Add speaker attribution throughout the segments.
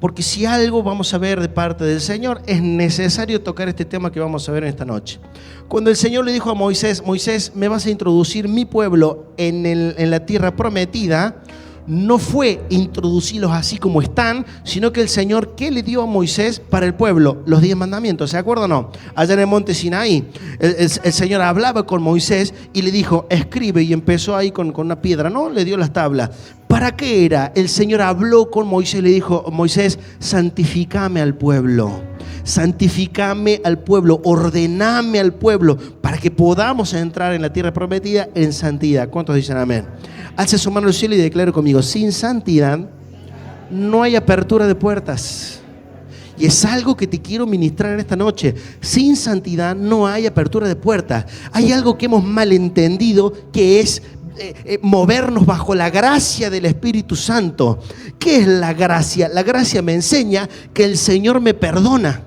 Speaker 1: Porque si algo vamos a ver de parte del Señor, es necesario tocar este tema que vamos a ver en esta noche. Cuando el Señor le dijo a Moisés: Moisés, me vas a introducir mi pueblo en la tierra prometida, no fue introducirlos así como están, sino que el Señor, ¿qué le dio a Moisés para el pueblo? Los 10 mandamientos, ¿se acuerdan o no? Allá en el monte Sinaí, el Señor hablaba con Moisés y le dijo: escribe, y empezó ahí con una piedra, ¿no? Le dio las tablas. ¿Para qué era? El Señor habló con Moisés y le dijo: Moisés, santificame al pueblo. Santificame al pueblo, ordename al pueblo, para que podamos entrar en la tierra prometida en santidad. ¿Cuántos dicen amén? Alce su mano al cielo y declare conmigo: sin santidad no hay apertura de puertas. Y es algo que te quiero ministrar en esta noche. Sin santidad no hay apertura de puertas. Hay algo que hemos malentendido, que es movernos bajo la gracia del Espíritu Santo. ¿Qué es la gracia? La gracia me enseña que el Señor me perdona.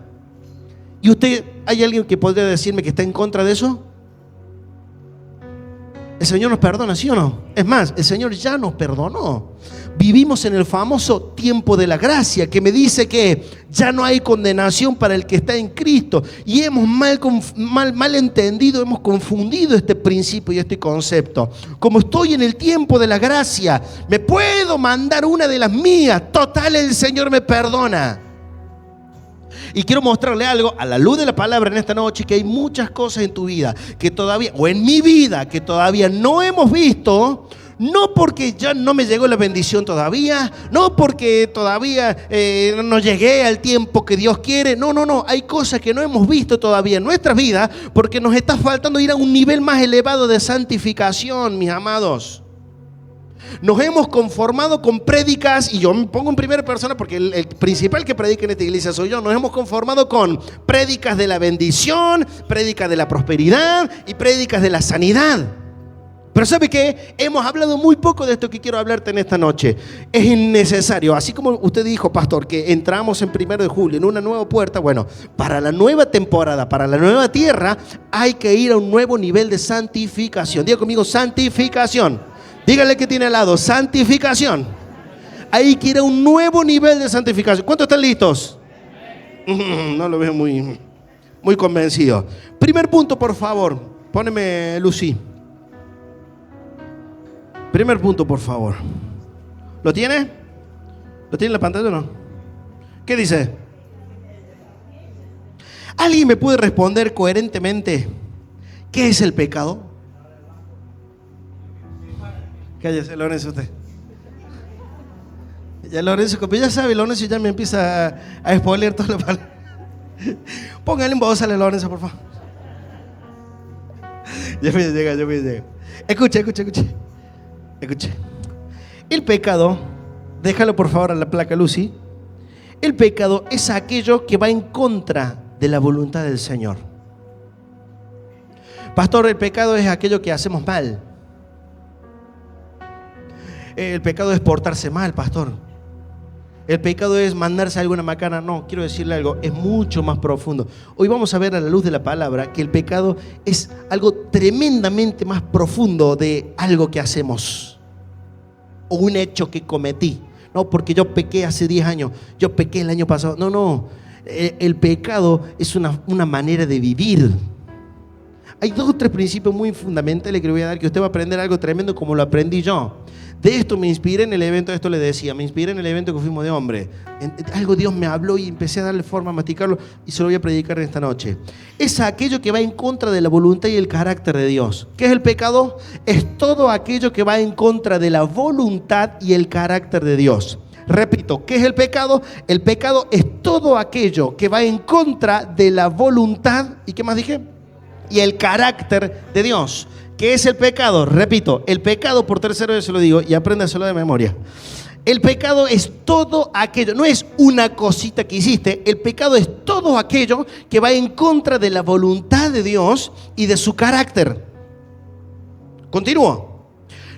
Speaker 1: ¿Y usted, hay alguien que podría decirme que está en contra de eso? El Señor nos perdona, ¿sí o no? Es más, el Señor ya nos perdonó. Vivimos en el famoso tiempo de la gracia, que me dice que ya no hay condenación para el que está en Cristo. Y hemos mal entendido, hemos confundido este principio y este concepto. Como estoy en el tiempo de la gracia, me puedo mandar una de las mías. Total, el Señor me perdona. Y quiero mostrarle algo a la luz de la palabra en esta noche, que hay muchas cosas en tu vida que todavía, o en mi vida, que todavía no hemos visto. No porque ya no me llegó la bendición todavía, no porque todavía no llegué al tiempo que Dios quiere. No, hay cosas que no hemos visto todavía en nuestras vidas, porque nos está faltando ir a un nivel más elevado de santificación, mis amados. Nos hemos conformado con prédicas, y yo me pongo en primera persona porque el principal que predica en esta iglesia soy yo. Nos hemos conformado con prédicas de la bendición, prédicas de la prosperidad y prédicas de la sanidad. Pero ¿sabe qué? Hemos hablado muy poco de esto que quiero hablarte en esta noche. Es innecesario, así como usted dijo, pastor, que entramos en 1 de julio en una nueva puerta. Bueno, para la nueva temporada, para la nueva tierra, hay que ir a un nuevo nivel de santificación. Diga conmigo: santificación. Dígale que tiene al lado: santificación. Hay que ir a un nuevo nivel de santificación. ¿Cuántos están listos? No lo veo muy convencido. Primer punto, por favor. Póneme, Lucy. Primer punto, por favor. ¿Lo tiene? ¿Lo tiene en la pantalla o no? ¿Qué dice? ¿Alguien me puede responder coherentemente qué es el pecado? Cállese, Lorenzo, usted. Ya Lorenzo, como ya sabe, Lorenzo ya me empieza a spoilear todo lo malo. Póngale en voz a Lorenzo, por favor. Ya voy a llegar. Escuche. El pecado, déjalo por favor a la placa, Lucy. El pecado es aquello que va en contra de la voluntad del Señor. Pastor, el pecado es aquello que hacemos mal. El pecado es portarse mal, pastor. El pecado es mandarse alguna macana. No, quiero decirle algo, es mucho más profundo. Hoy vamos a ver a la luz de la palabra que el pecado es algo tremendamente más profundo de algo que hacemos o un hecho que cometí. No, porque yo pequé hace 10 años, yo pequé el año pasado. No, el pecado es una manera de vivir. Hay 2 o 3 principios muy fundamentales que le voy a dar, que usted va a aprender algo tremendo como lo aprendí yo. De esto me inspiré en el evento, esto le decía, me inspiré en el evento que fuimos de hombre. Algo Dios me habló y empecé a darle forma, a masticarlo, y se lo voy a predicar en esta noche. Es aquello que va en contra de la voluntad y el carácter de Dios. ¿Qué es el pecado? Es todo aquello que va en contra de la voluntad y el carácter de Dios. Repito, ¿qué es el pecado? El pecado es todo aquello que va en contra de la voluntad, ¿y qué más dije? Y el carácter de Dios. ¿Qué es el pecado? Repito, el pecado, por tercera vez se lo digo y apréndaselo de memoria. El pecado es todo aquello, no es una cosita que hiciste. El pecado es todo aquello que va en contra de la voluntad de Dios y de su carácter. Continúo.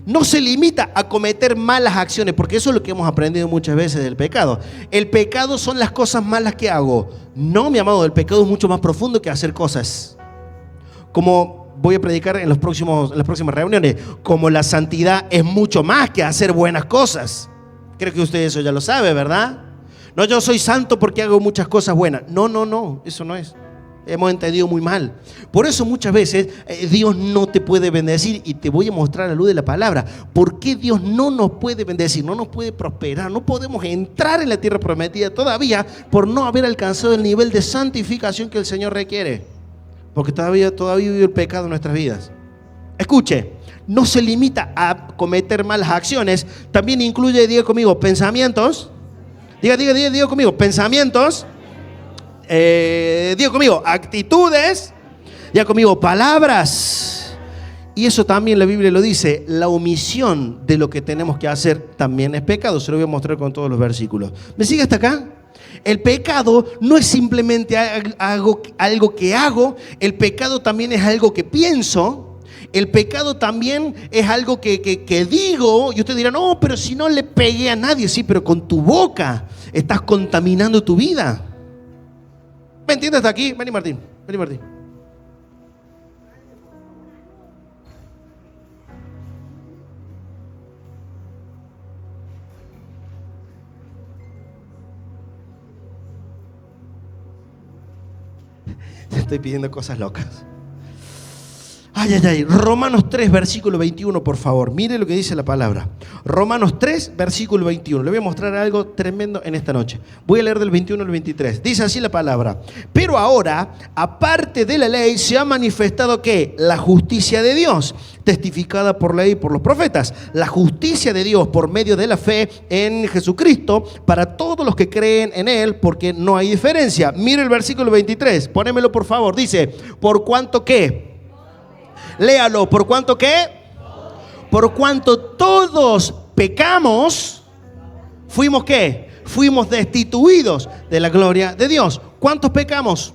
Speaker 1: No se limita a cometer malas acciones, porque eso es lo que hemos aprendido muchas veces del pecado. El pecado son las cosas malas que hago. No, mi amado, el pecado es mucho más profundo que hacer cosas. Como voy a predicar en las próximas reuniones, como la santidad es mucho más que hacer buenas cosas. Creo que usted eso ya lo sabe, ¿verdad? No, yo soy santo porque hago muchas cosas buenas. No, eso no es. Hemos entendido muy mal. Por eso muchas veces Dios no te puede bendecir, y te voy a mostrar a la luz de la palabra por qué Dios no nos puede bendecir, no nos puede prosperar. No podemos entrar en la tierra prometida todavía por no haber alcanzado el nivel de santificación que el Señor requiere, porque todavía vive el pecado en nuestras vidas. Escuche, no se limita a cometer malas acciones, también incluye, diga conmigo, pensamientos. Diga conmigo, pensamientos. Diga conmigo, actitudes. Diga conmigo, palabras. Y eso también la Biblia lo dice. La omisión de lo que tenemos que hacer también es pecado. Se lo voy a mostrar con todos los versículos. ¿Me sigue hasta acá? El pecado no es simplemente algo que hago. El pecado también es algo que pienso. El pecado también es algo que digo. Y usted dirá, no, pero si no le pegué a nadie. Sí, pero con tu boca estás contaminando tu vida. ¿Me entiendes hasta aquí? Vení Martín. Te estoy pidiendo cosas locas. Ay. Romanos 3, versículo 21, por favor. Mire lo que dice la palabra. Romanos 3, versículo 21. Le voy a mostrar algo tremendo en esta noche. Voy a leer del 21 al 23. Dice así la palabra. Pero ahora, aparte de la ley, se ha manifestado ¿qué? La justicia de Dios, testificada por la ley y por los profetas. La justicia de Dios por medio de la fe en Jesucristo para todos los que creen en Él, porque no hay diferencia. Mire el versículo 23. Ponémelo por favor. Dice, ¿por cuánto qué? Léalo, ¿por cuánto qué? Por cuanto todos pecamos, fuimos ¿qué? Fuimos destituidos de la gloria de Dios. ¿Cuántos pecamos?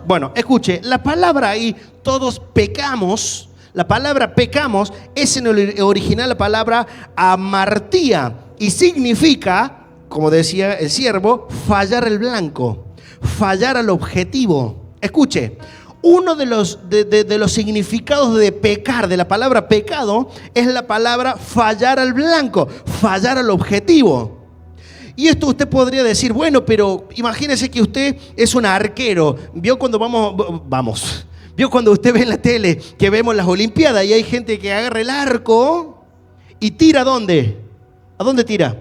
Speaker 1: Bueno, escuche, la palabra ahí, todos pecamos, la palabra pecamos es en el original la palabra amartía y significa, como decía el siervo, fallar el blanco, fallar al objetivo. Escuche. Uno de los significados de pecar, de la palabra pecado, es la palabra fallar al blanco, fallar al objetivo. Y esto usted podría decir, bueno, pero imagínese que usted es un arquero. ¿Vio cuando ¿Vio cuando usted ve en la tele que vemos las Olimpiadas y hay gente que agarra el arco y tira ¿a dónde? ¿A dónde tira?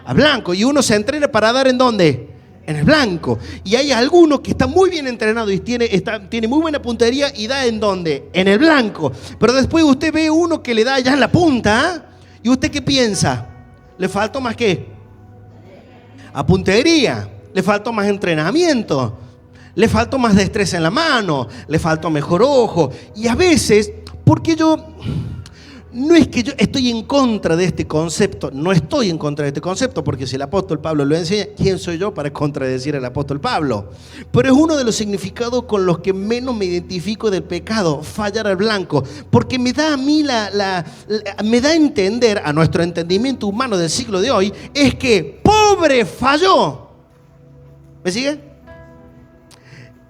Speaker 1: A blanco. Y uno se entrena para dar ¿en dónde? En el blanco. Y hay algunos que están muy bien entrenados y tiene muy buena puntería y da ¿en dónde? En el blanco. Pero después usted ve uno que le da ya en la punta, ¿eh? ¿Y usted qué piensa? ¿Le faltó más qué? A puntería. Le faltó más entrenamiento. Le faltó más destreza en la mano. Le faltó mejor ojo. Y a veces, porque no es que yo estoy en contra de este concepto, no estoy en contra de este concepto, porque si el apóstol Pablo lo enseña, ¿quién soy yo para contradecir al apóstol Pablo? Pero es uno de los significados con los que menos me identifico del pecado, fallar al blanco, porque me da a mí me da a entender, a nuestro entendimiento humano del siglo de hoy, es que pobre falló. ¿Me sigue?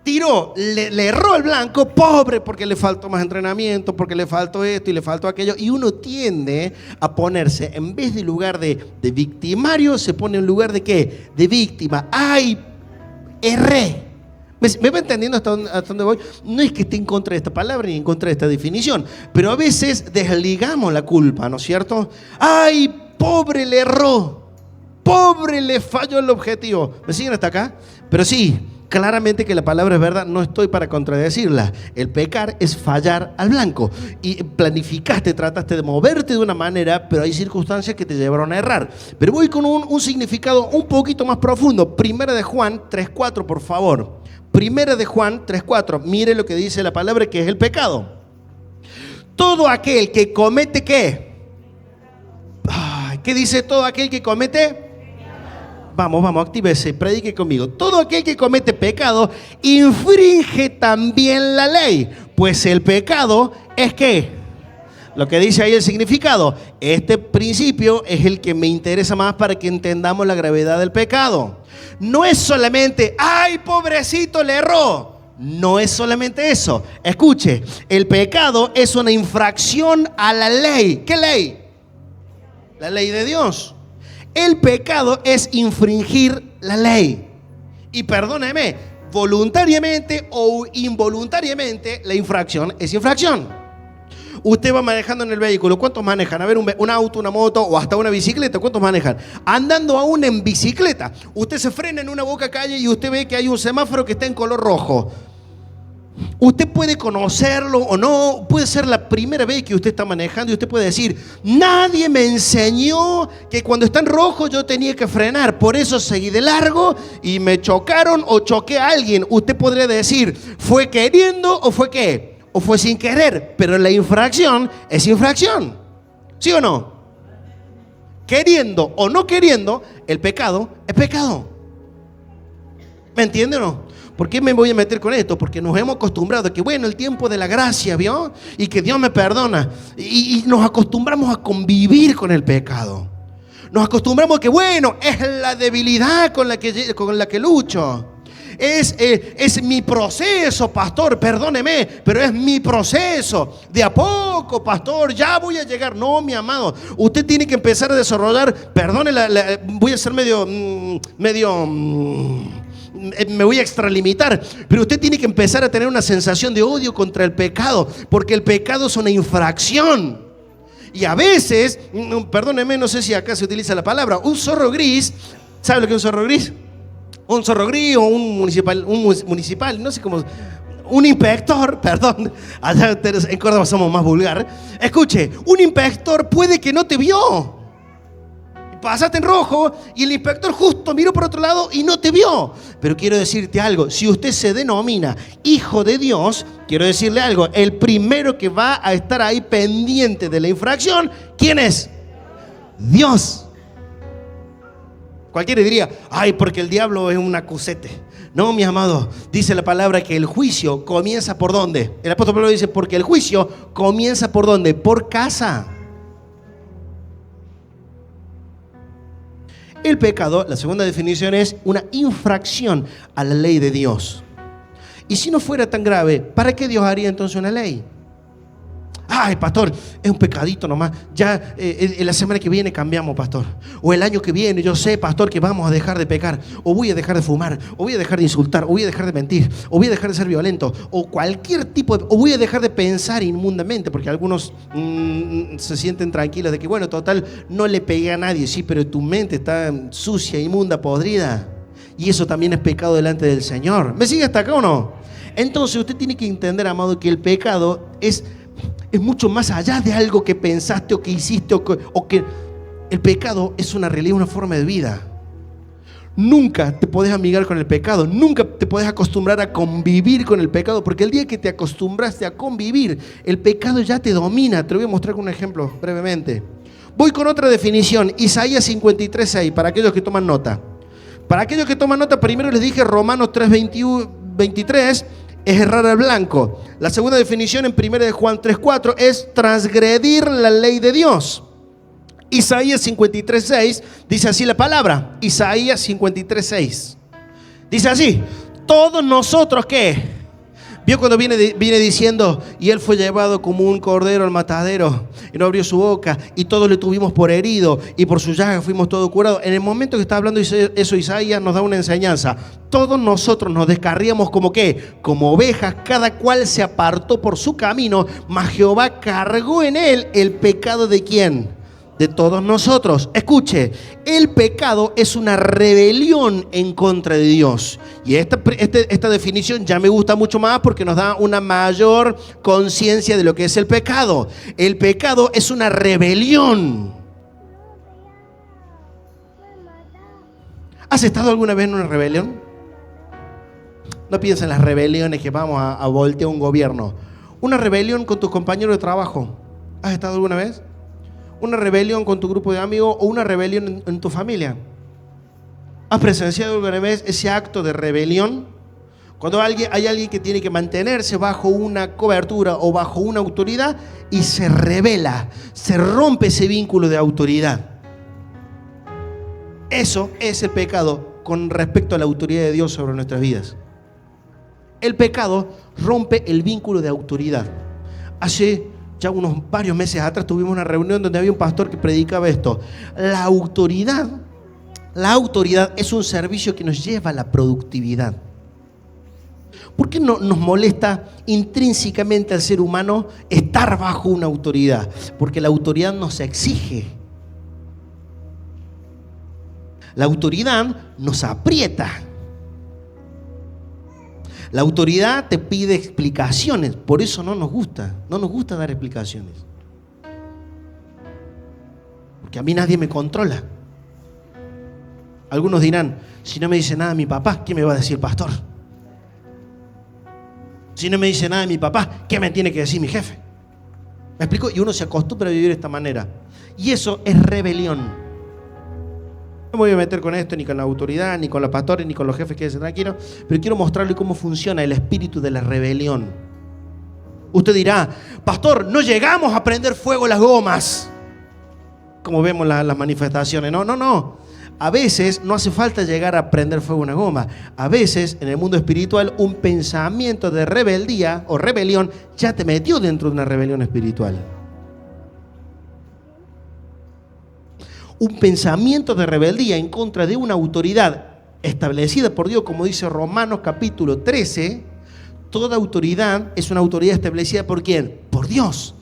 Speaker 1: Tiró, le erró el blanco, pobre, porque le faltó más entrenamiento, porque le faltó esto y le faltó aquello. Y uno tiende a ponerse, en vez de lugar de victimario, se pone en lugar de ¿qué? De víctima. ¡Ay! Erré. ¿Me va entendiendo hasta dónde voy? No es que esté en contra de esta palabra ni en contra de esta definición, pero a veces desligamos la culpa, ¿no es cierto? ¡Ay! Pobre, le erró. Pobre, le falló el objetivo. ¿Me siguen hasta acá? Pero sí. Claramente que la palabra es verdad, no estoy para contradecirla. El pecar es fallar al blanco. Y planificaste, trataste de moverte de una manera, pero hay circunstancias que te llevaron a errar. Pero voy con un significado un poquito más profundo. Primera de Juan 3:4, por favor. Primera de Juan 3:4. Mire lo que dice la palabra, que es el pecado. Todo aquel que comete ¿qué? ¿Qué dice todo aquel que comete? Vamos, actívese, predique conmigo. Todo aquel que comete pecado infringe también la ley, pues el pecado es ¿qué? Lo que dice ahí el significado. Este principio es el que me interesa más para que entendamos la gravedad del pecado. No es solamente, ¡ay, pobrecito, le erró! No es solamente eso. Escuche, el pecado es una infracción a la ley. ¿Qué ley? La ley de Dios. El pecado es infringir la ley. Y perdóneme, voluntariamente o involuntariamente, la infracción es infracción. Usted va manejando en el vehículo. ¿Cuántos manejan? A ver, un auto, una moto o hasta una bicicleta. ¿Cuántos manejan? Andando aún en bicicleta. Usted se frena en una boca calle y usted ve que hay un semáforo que está en color rojo. Usted puede conocerlo o no. Puede ser la primera vez que usted está manejando y usted puede decir: nadie me enseñó que cuando está en rojo yo tenía que frenar. Por eso seguí de largo y me chocaron o choqué a alguien. Usted podría decir: ¿fue queriendo o fue qué? O fue sin querer, pero la infracción es infracción. ¿Sí o no? Queriendo o no queriendo, el pecado es pecado. ¿Me entiende o no? ¿Por qué me voy a meter con esto? Porque nos hemos acostumbrado a que, bueno, el tiempo de la gracia, ¿vio? Y que Dios me perdona. Y nos acostumbramos a convivir con el pecado. Nos acostumbramos a que, bueno, es la debilidad con la que lucho. Es mi proceso, pastor, perdóneme, pero es mi proceso. De a poco, pastor, ya voy a llegar. No, mi amado, usted tiene que empezar a desarrollar, perdone, voy a ser me voy a extralimitar, pero usted tiene que empezar a tener una sensación de odio contra el pecado, porque el pecado es una infracción. Y a veces, perdóneme, no sé si acá se utiliza la palabra, un zorro gris. ¿Sabe lo que es un zorro gris? Un zorro gris o un municipal, no sé cómo, un inspector, perdón, allá en Córdoba somos más vulgar. Escuche, un inspector puede que no te vio. Pasaste en rojo y el inspector justo miró por otro lado y no te vio. Pero quiero decirte algo, si usted se denomina hijo de Dios, quiero decirle algo, el primero que va a estar ahí pendiente de la infracción, ¿quién es? Dios. Cualquiera diría: ay, porque el diablo es un acusete. No, mi amado, dice la palabra que el juicio comienza ¿por dónde? El apóstol Pablo dice: porque el juicio comienza ¿por dónde? Por casa. El pecado, la segunda definición, es una infracción a la ley de Dios. Y si no fuera tan grave, ¿para qué Dios haría entonces una ley? Ay, pastor, es un pecadito nomás. Ya la semana que viene cambiamos, pastor. O el año que viene, yo sé, pastor, que vamos a dejar de pecar. O voy a dejar de fumar. O voy a dejar de insultar. O voy a dejar de mentir. O voy a dejar de ser violento. O cualquier tipo de... O voy a dejar de pensar inmundamente. Porque algunos se sienten tranquilos de que, bueno, total, no le pegué a nadie. Sí, pero tu mente está sucia, inmunda, podrida. Y eso también es pecado delante del Señor. ¿Me sigue hasta acá o no? Entonces usted tiene que entender, amado, que el pecado es mucho más allá de algo que pensaste o que hiciste o que el pecado es una realidad, una forma de vida. Nunca te podés amigar con el pecado, nunca te podés acostumbrar a convivir con el pecado, porque el día que te acostumbraste a convivir, el pecado ya te domina. Te lo voy a mostrar con un ejemplo brevemente. Voy con otra definición, Isaías 53:6, para aquellos que toman nota. Para aquellos que toman nota, primero les dije Romanos 3:23, es errar al blanco. La segunda definición en 1 de Juan 3:4 es transgredir la ley de Dios. Isaías 53:6 dice así la palabra. Isaías 53:6 dice así: todos nosotros, ¿qué? Vio cuando viene diciendo: y él fue llevado como un cordero al matadero y no abrió su boca, y todos le tuvimos por herido, y por su llaga fuimos todos curados. En el momento que está hablando eso, Isaías nos da una enseñanza. Todos nosotros nos descarríamos como ¿qué? Como ovejas, cada cual se apartó por su camino, mas Jehová cargó en él el pecado ¿de quién? De todos nosotros. Escuche, el pecado es una rebelión en contra de Dios. Y esta definición ya me gusta mucho más porque nos da una mayor conciencia de lo que es el pecado. El pecado es una rebelión. ¿Has estado alguna vez en una rebelión? No pienses en las rebeliones que vamos a voltear un gobierno. Una rebelión con tus compañeros de trabajo. ¿Has estado alguna vez? Una rebelión con tu grupo de amigos o una rebelión en tu familia. ¿Has presenciado alguna vez ese acto de rebelión? Cuando hay alguien que tiene que mantenerse bajo una cobertura o bajo una autoridad y se rebela, se rompe ese vínculo de autoridad. Eso es el pecado con respecto a la autoridad de Dios sobre nuestras vidas. El pecado rompe el vínculo de autoridad. Hace ya varios meses atrás tuvimos una reunión donde había un pastor que predicaba esto. La autoridad La autoridad es un servicio que nos lleva a la productividad. ¿Por qué no nos molesta intrínsecamente al ser humano estar bajo una autoridad? Porque la autoridad nos exige. La autoridad nos aprieta. La autoridad te pide explicaciones. Por eso no nos gusta dar explicaciones. Porque a mí nadie me controla. Algunos dirán, si no me dice nada mi papá, ¿qué me va a decir el pastor? Si no me dice nada mi papá, ¿qué me tiene que decir mi jefe? ¿Me explico? Y uno se acostumbra a vivir de esta manera. Y eso es rebelión. No me voy a meter con esto, ni con la autoridad, ni con los pastores, ni con los jefes, quédense tranquilos, pero quiero mostrarle cómo funciona el espíritu de la rebelión. Usted dirá, pastor, no llegamos a prender fuego las gomas, como vemos las manifestaciones. No. A veces no hace falta llegar a prender fuego una goma. A veces en el mundo espiritual un pensamiento de rebeldía o rebelión ya te metió dentro de una rebelión espiritual. Un pensamiento de rebeldía en contra de una autoridad establecida por Dios, como dice Romanos capítulo 13, toda autoridad es una autoridad establecida ¿por quién? Por Dios.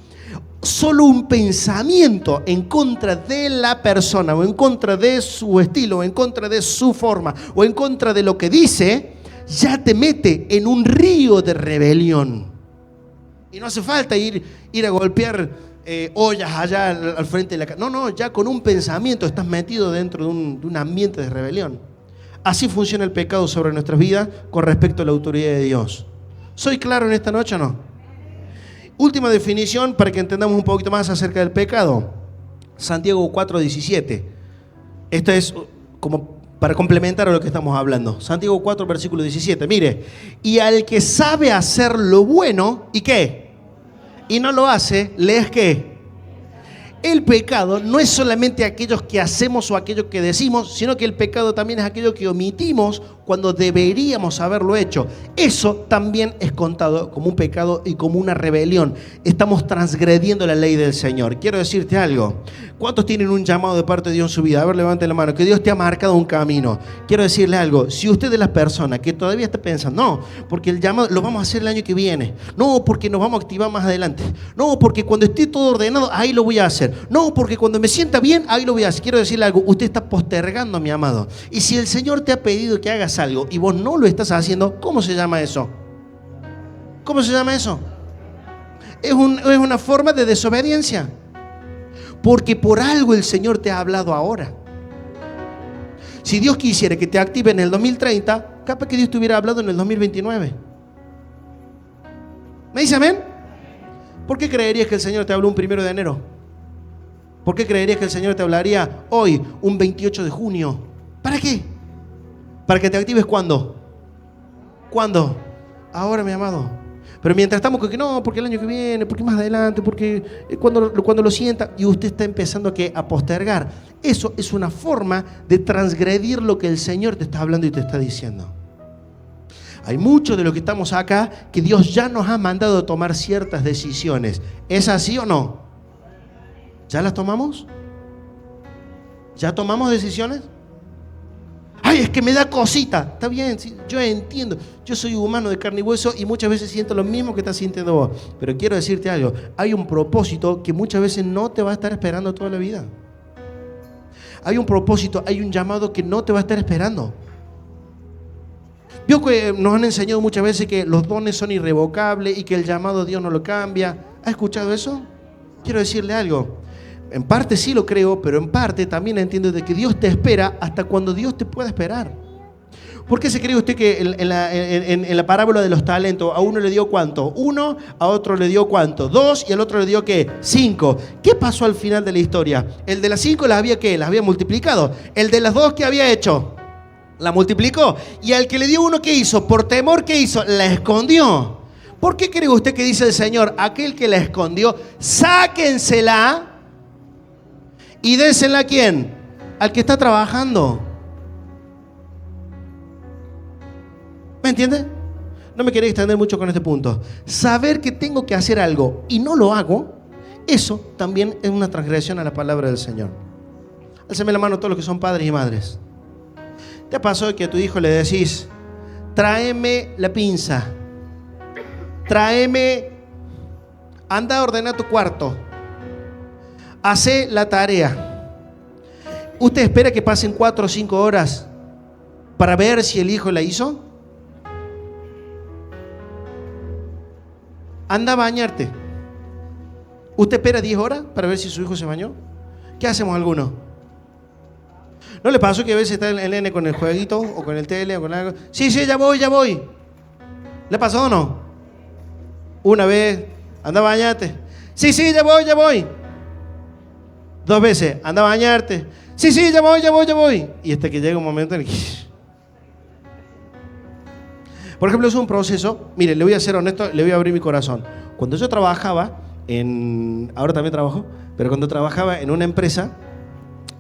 Speaker 1: Solo un pensamiento en contra de la persona o en contra de su estilo o en contra de su forma o en contra de lo que dice ya te mete en un río de rebelión. Y no hace falta ir a golpear ollas allá al frente de la casa. No, ya con un pensamiento estás metido dentro de un ambiente de rebelión. Así funciona el pecado sobre nuestras vidas con respecto a la autoridad de Dios. ¿Soy claro en esta noche o no? Última definición para que entendamos un poquito más acerca del pecado. Santiago 4:17. Esto es como para complementar a lo que estamos hablando. Santiago 4, versículo 17. Mire, y al que sabe hacer lo bueno, ¿y qué? Y no lo hace, ¿le es qué? El pecado no es solamente aquellos que hacemos o aquellos que decimos, sino que el pecado también es aquello que omitimos cuando deberíamos haberlo hecho. Eso también es contado como un pecado y como una rebelión. Estamos transgrediendo la ley del Señor. Quiero decirte algo. ¿Cuántos tienen un llamado de parte de Dios en su vida? A ver, levante la mano. Que Dios te ha marcado un camino. Quiero decirle algo. Si usted es de las personas que todavía está pensando, no, porque el llamado lo vamos a hacer el año que viene. No, porque nos vamos a activar más adelante. No, porque cuando esté todo ordenado, ahí lo voy a hacer. No, porque cuando me sienta bien, ahí lo voy a hacer. Quiero decirle algo. Usted está postergando, mi amado. Y si el Señor te ha pedido que hagas algo y vos no lo estás haciendo, ¿cómo se llama eso? ¿Cómo se llama eso? Es una forma de desobediencia. Porque por algo el Señor te ha hablado ahora. Si Dios quisiera que te active en el 2030, capaz que Dios te hubiera hablado en el 2029. ¿Me dice amén? ¿Por qué creerías que el Señor te habló un 1 de enero? ¿Por qué creerías que el Señor te hablaría hoy, un 28 de junio? ¿Para qué? ¿Para que te actives cuándo? ¿Cuándo? Ahora, mi amado. Pero mientras estamos con que no, porque el año que viene, porque más adelante, porque cuando lo sienta, y usted está empezando a postergar. Eso es una forma de transgredir lo que el Señor te está hablando y te está diciendo. Hay muchos de los que estamos acá que Dios ya nos ha mandado a tomar ciertas decisiones. ¿Es así o no? ¿Ya las tomamos? ¿Ya tomamos decisiones? Ay, es que me da cosita. Está bien, sí, yo entiendo. Yo soy humano de carne y hueso y muchas veces siento lo mismo que estás sintiendo vos. Pero quiero decirte algo. Hay un propósito que muchas veces no te va a estar esperando toda la vida. Hay un propósito, hay un llamado que no te va a estar esperando. Vio que nos han enseñado muchas veces que los dones son irrevocables y que el llamado Dios no lo cambia. ¿Ha escuchado eso? Quiero decirle algo. En parte sí lo creo, pero en parte también entiendo de que Dios te espera hasta cuando Dios te pueda esperar. ¿Por qué se cree usted que en la parábola de los talentos a uno le dio cuánto? 1, a otro le dio cuánto? 2 y al otro le dio ¿qué? 5. ¿Qué pasó al final de la historia? El de las 5 las había ¿qué? Las había multiplicado. El de las 2 ¿qué había hecho? La multiplicó. Y al que le dio 1 ¿qué hizo? Por temor ¿qué hizo? La escondió. ¿Por qué cree usted que dice el Señor? Aquel que la escondió, sáquensela y désela ¿a quién? Al que está trabajando. ¿Me entiende? No me quería extender mucho con este punto. Saber que tengo que hacer algo y no lo hago, eso también es una transgresión a la palabra del Señor. Álceme la mano todos los que son padres y madres. ¿Te ha pasado que a tu hijo le decís, tráeme la pinza, anda a ordenar tu cuarto, hace la tarea? ¿Usted espera que pasen 4 o 5 horas para ver si el hijo la hizo? Anda a bañarte. ¿Usted espera 10 horas para ver si su hijo se bañó? ¿Qué hacemos algunos? ¿No le pasó que a veces está el nene con el jueguito o con el tele o con algo? Sí, ya voy. ¿Le pasó o no? Una vez, anda a bañarte. Sí, ya voy. 2 veces, anda a bañarte. Sí, ya voy. Y hasta que llega un momento en el que... Por ejemplo, es un proceso. Mire, le voy a ser honesto, le voy a abrir mi corazón. Cuando yo trabajaba ahora también trabajo, pero cuando trabajaba en una empresa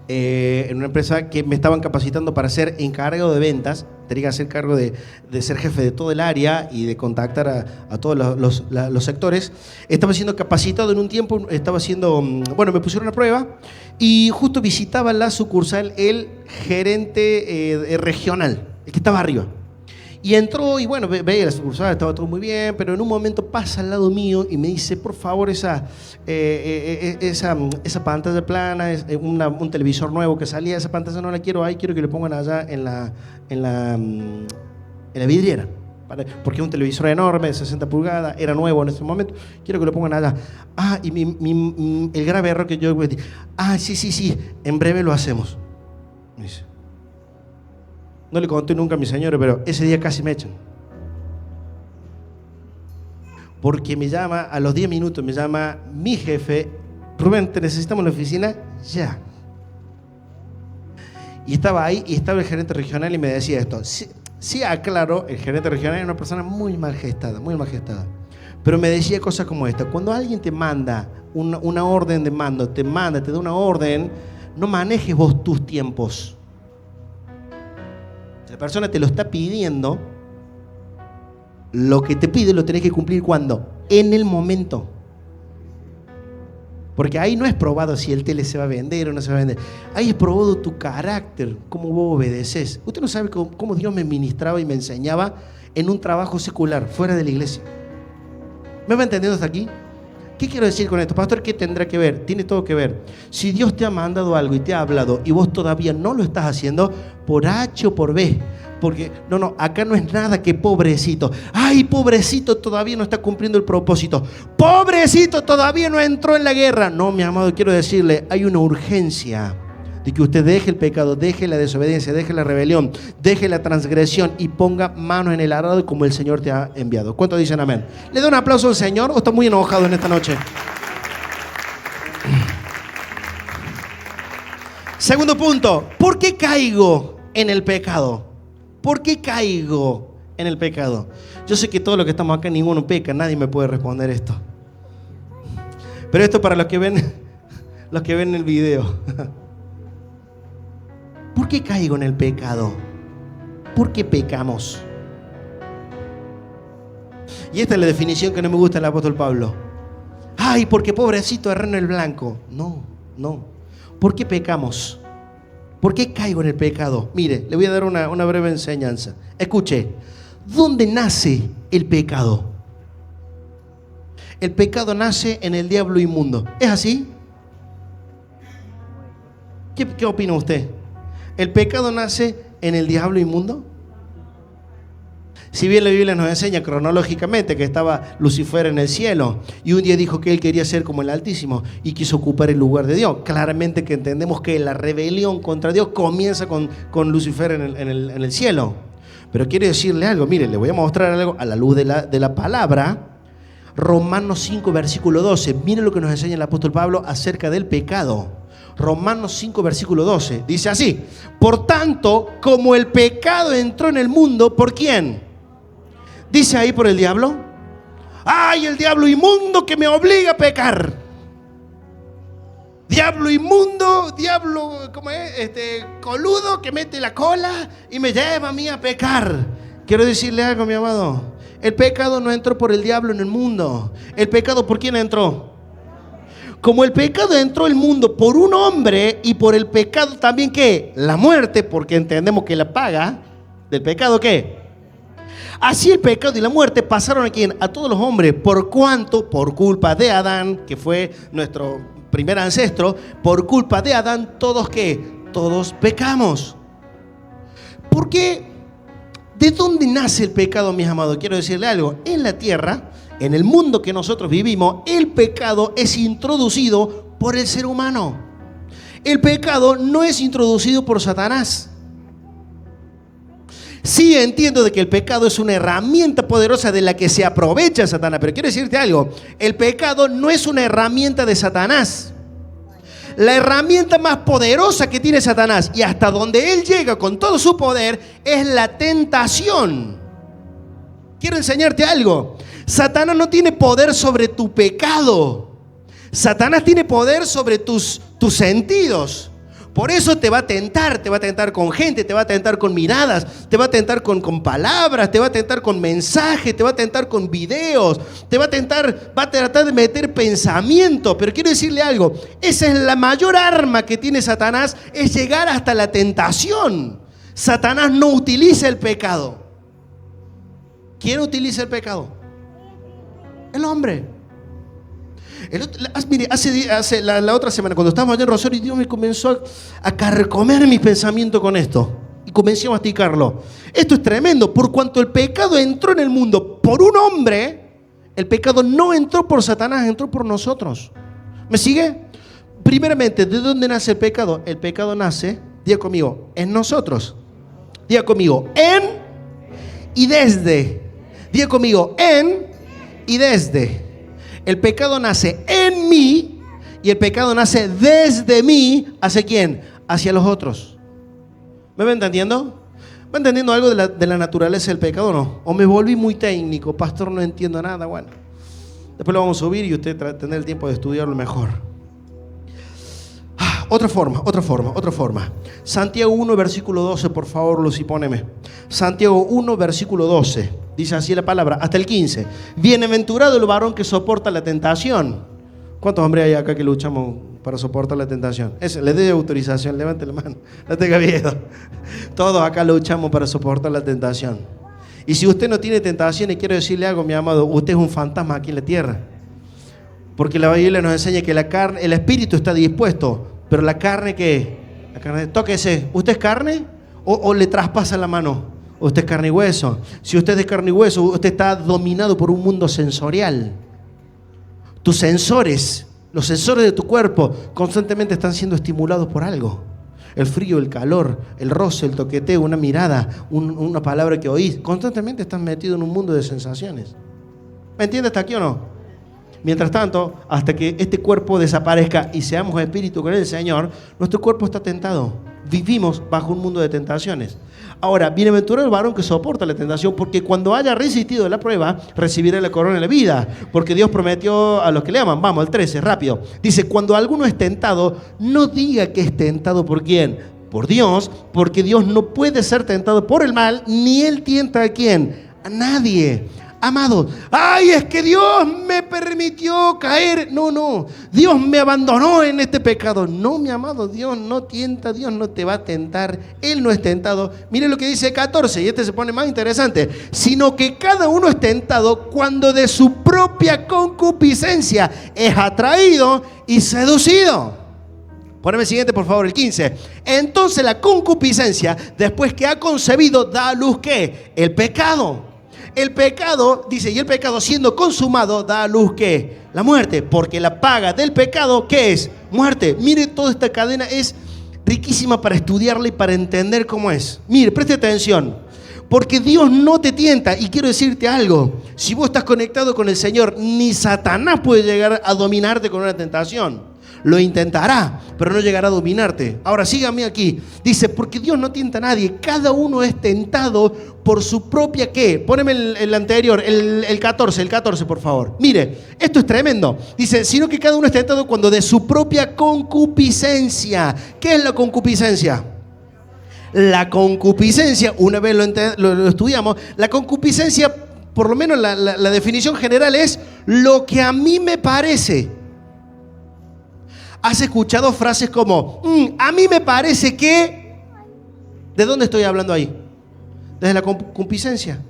Speaker 1: que me estaban capacitando para ser encargado de ventas, tenía que hacer cargo de ser jefe de todo el área y de contactar a todos los sectores. Estaba siendo capacitado en un tiempo, me pusieron a prueba y justo visitaba la sucursal el gerente regional, el que estaba arriba. Y entró y veía la sucursal, estaba todo muy bien, pero en un momento pasa al lado mío y me dice, por favor, esa pantalla plana, un televisor nuevo que salía, esa pantalla no la quiero ahí, quiero que le pongan allá en la vidriera. Porque es un televisor enorme, de 60 pulgadas, era nuevo en ese momento, quiero que lo pongan allá. Y el grave error que yo dije, sí, en breve lo hacemos. Me dice. No le conté nunca a mi señora, pero ese día casi me echan. Porque me llama, a los 10 minutos me llama mi jefe, Rubén, te necesitamos en la oficina ya. Y estaba ahí y estaba el gerente regional y me decía esto. Sí, aclaro, el gerente regional es una persona muy mal gestada. Pero me decía cosas como esta. Cuando alguien te manda una orden de mando, te da una orden, no manejes vos tus tiempos. La persona te lo está pidiendo, lo que te pide lo tenés que cumplir ¿cuándo? En el momento. Porque ahí no es probado si el tele se va a vender o no se va a vender. Ahí es probado tu carácter, cómo vos obedeces. Usted no sabe cómo Dios me ministraba y me enseñaba en un trabajo secular, fuera de la iglesia. ¿Me va entendiendo hasta aquí? ¿Qué quiero decir con esto? Pastor, ¿qué tendrá que ver? Tiene todo que ver. Si Dios te ha mandado algo y te ha hablado y vos todavía no lo estás haciendo, por H o por B. Porque, acá no es nada que pobrecito. Ay, pobrecito, todavía no está cumpliendo el propósito. Pobrecito, todavía no entró en la guerra. No, mi amado, quiero decirle, hay una urgencia de que usted deje el pecado, deje la desobediencia, deje la rebelión, deje la transgresión y ponga mano en el arado como el Señor te ha enviado. ¿Cuántos dicen amén? ¿Le da un aplauso al Señor o está muy enojado en esta noche? Segundo punto, ¿por qué caigo en el pecado? ¿Por qué caigo en el pecado? Yo sé que todos los que estamos acá, ninguno peca, nadie me puede responder esto. Pero esto para los que ven el video. ¿Por qué caigo en el pecado? ¿Por qué pecamos? Y esta es la definición que no me gusta del apóstol Pablo. Ay, porque pobrecito erré en el blanco. No. ¿Por qué pecamos? ¿Por qué caigo en el pecado? Mire, le voy a dar una breve enseñanza. Escuche, ¿dónde nace el pecado? El pecado nace en el diablo inmundo. ¿Es así? ¿Qué opina usted? ¿El pecado nace en el diablo inmundo? Si bien la Biblia nos enseña cronológicamente que estaba Lucifer en el cielo y un día dijo que él quería ser como el Altísimo y quiso ocupar el lugar de Dios, claramente que entendemos que la rebelión contra Dios comienza con Lucifer en el cielo. Pero quiero decirle algo, mire, le voy a mostrar algo a la luz de la palabra. Romanos 5, versículo 12. Mire lo que nos enseña el apóstol Pablo acerca del pecado. Romanos 5, versículo 12. Dice así: por tanto, como el pecado entró en el mundo, ¿por quién? Dice ahí, por el diablo. ¡Ay, el diablo inmundo que me obliga a pecar! Diablo inmundo, diablo, ¿cómo es? Coludo que mete la cola y me lleva a mí a pecar. Quiero decirle algo, mi amado. El pecado no entró por el diablo en el mundo. El pecado, ¿por quién entró? Como el pecado entró al mundo por un hombre y por el pecado también, ¿qué? La muerte, porque entendemos que la paga del pecado, ¿qué? Así el pecado y la muerte pasaron ¿a quién? A todos los hombres. ¿Por cuánto? Por culpa de Adán, que fue nuestro primer ancestro. Por culpa de Adán, ¿todos qué? Todos pecamos. ¿Por qué? ¿De dónde nace el pecado, mis amados? Quiero decirle algo. En la tierra, en el mundo que nosotros vivimos, el pecado es introducido por el ser humano. El pecado no es introducido por Satanás. Sí, entiendo de que el pecado es una herramienta poderosa de la que se aprovecha Satanás, pero quiero decirte algo, el pecado no es una herramienta de Satanás. La herramienta más poderosa que tiene Satanás y hasta donde él llega con todo su poder es la tentación. Quiero enseñarte algo. Satanás no tiene poder sobre tu pecado. Satanás tiene poder sobre tus sentidos. Por eso te va a tentar con gente, te va a tentar con miradas, te va a tentar con palabras, te va a tentar con mensajes, te va a tentar con videos, va a tratar de meter pensamiento. Pero quiero decirle algo, esa es la mayor arma que tiene Satanás, es llegar hasta la tentación. Satanás no utiliza el pecado. ¿Quién utiliza el pecado? El hombre. Mire, la otra semana, cuando estábamos allá en Rosario, Dios me comenzó a carcomer mi pensamiento con esto. Y comencé a masticarlo. Esto es tremendo. Por cuanto el pecado entró en el mundo por un hombre, el pecado no entró por Satanás, entró por nosotros. ¿Me sigue? Primeramente, ¿de dónde nace el pecado? El pecado nace, diga conmigo, en nosotros. Diga conmigo, en y desde. Diga conmigo, en y desde. El pecado nace en mí y el pecado nace desde mí. ¿Hacia quién? Hacia los otros. ¿Me va entendiendo? ¿Va entendiendo algo de la naturaleza del pecado o no? ¿O me volví muy técnico? Pastor, no entiendo nada. Bueno, después lo vamos a subir y usted tendrá el tiempo de estudiarlo mejor. Otra forma. Santiago 1, versículo 12, por favor, Lucy, poneme. Santiago 1, versículo 12. Dice así la palabra, hasta el 15. Bienaventurado el varón que soporta la tentación. ¿Cuántos hombres hay acá que luchamos para soportar la tentación? Le doy autorización, levante la mano, no tenga miedo. Todos acá luchamos para soportar la tentación. Y si usted no tiene tentaciones, quiero decirle algo, mi amado, usted es un fantasma aquí en la tierra. Porque la Biblia nos enseña que la carne, el espíritu está dispuesto, pero la carne, ¿qué? La carne, tóquese. ¿Usted es carne o le traspasa la mano? Usted es carne y hueso. Si usted es carne y hueso, usted está dominado por un mundo sensorial. Tus sensores, los sensores de tu cuerpo, constantemente están siendo estimulados por algo. El frío, el calor, el roce, el toqueteo, una mirada, una palabra que oís. Constantemente estás metido en un mundo de sensaciones. ¿Me entiendes hasta aquí o no? Mientras tanto, hasta que este cuerpo desaparezca y seamos espíritu con el Señor, nuestro cuerpo está tentado. Vivimos bajo un mundo de tentaciones. Ahora, bienaventurado el varón que soporta la tentación, porque cuando haya resistido la prueba, recibirá la corona de la vida. Porque Dios prometió a los que le aman. Vamos, el 13, rápido. Dice, cuando alguno es tentado, no diga que es tentado por quién. Por Dios, porque Dios no puede ser tentado por el mal, ni Él tienta a quién. A nadie. Amados, ay, es que Dios me permitió caer. No, Dios me abandonó en este pecado. No, mi amado, Dios no tienta, Dios no te va a tentar. Él no es tentado. Mire lo que dice 14, y este se pone más interesante. Sino que cada uno es tentado cuando de su propia concupiscencia es atraído y seducido. Poneme el siguiente, por favor, el 15. Entonces la concupiscencia, después que ha concebido, da a luz ¿qué? El pecado. El pecado, dice, y el pecado siendo consumado da a luz ¿qué? La muerte, porque la paga del pecado ¿qué es? Muerte. Mire, toda esta cadena es riquísima para estudiarla y para entender cómo es. Mire, preste atención, porque Dios no te tienta. Y quiero decirte algo, si vos estás conectado con el Señor, ni Satanás puede llegar a dominarte con una tentación. Lo intentará, pero no llegará a dominarte. Ahora síganme aquí. Dice, porque Dios no tienta a nadie. Cada uno es tentado por su propia ¿qué? Póneme el anterior, el 14, por favor. Mire, esto es tremendo. Dice, sino que cada uno es tentado cuando de su propia concupiscencia. ¿Qué es la concupiscencia? La concupiscencia, una vez lo estudiamos, la concupiscencia, por lo menos la definición general es lo que a mí me parece. Has escuchado frases como, a mí me parece que... ¿De dónde estoy hablando ahí? Desde la concupiscencia.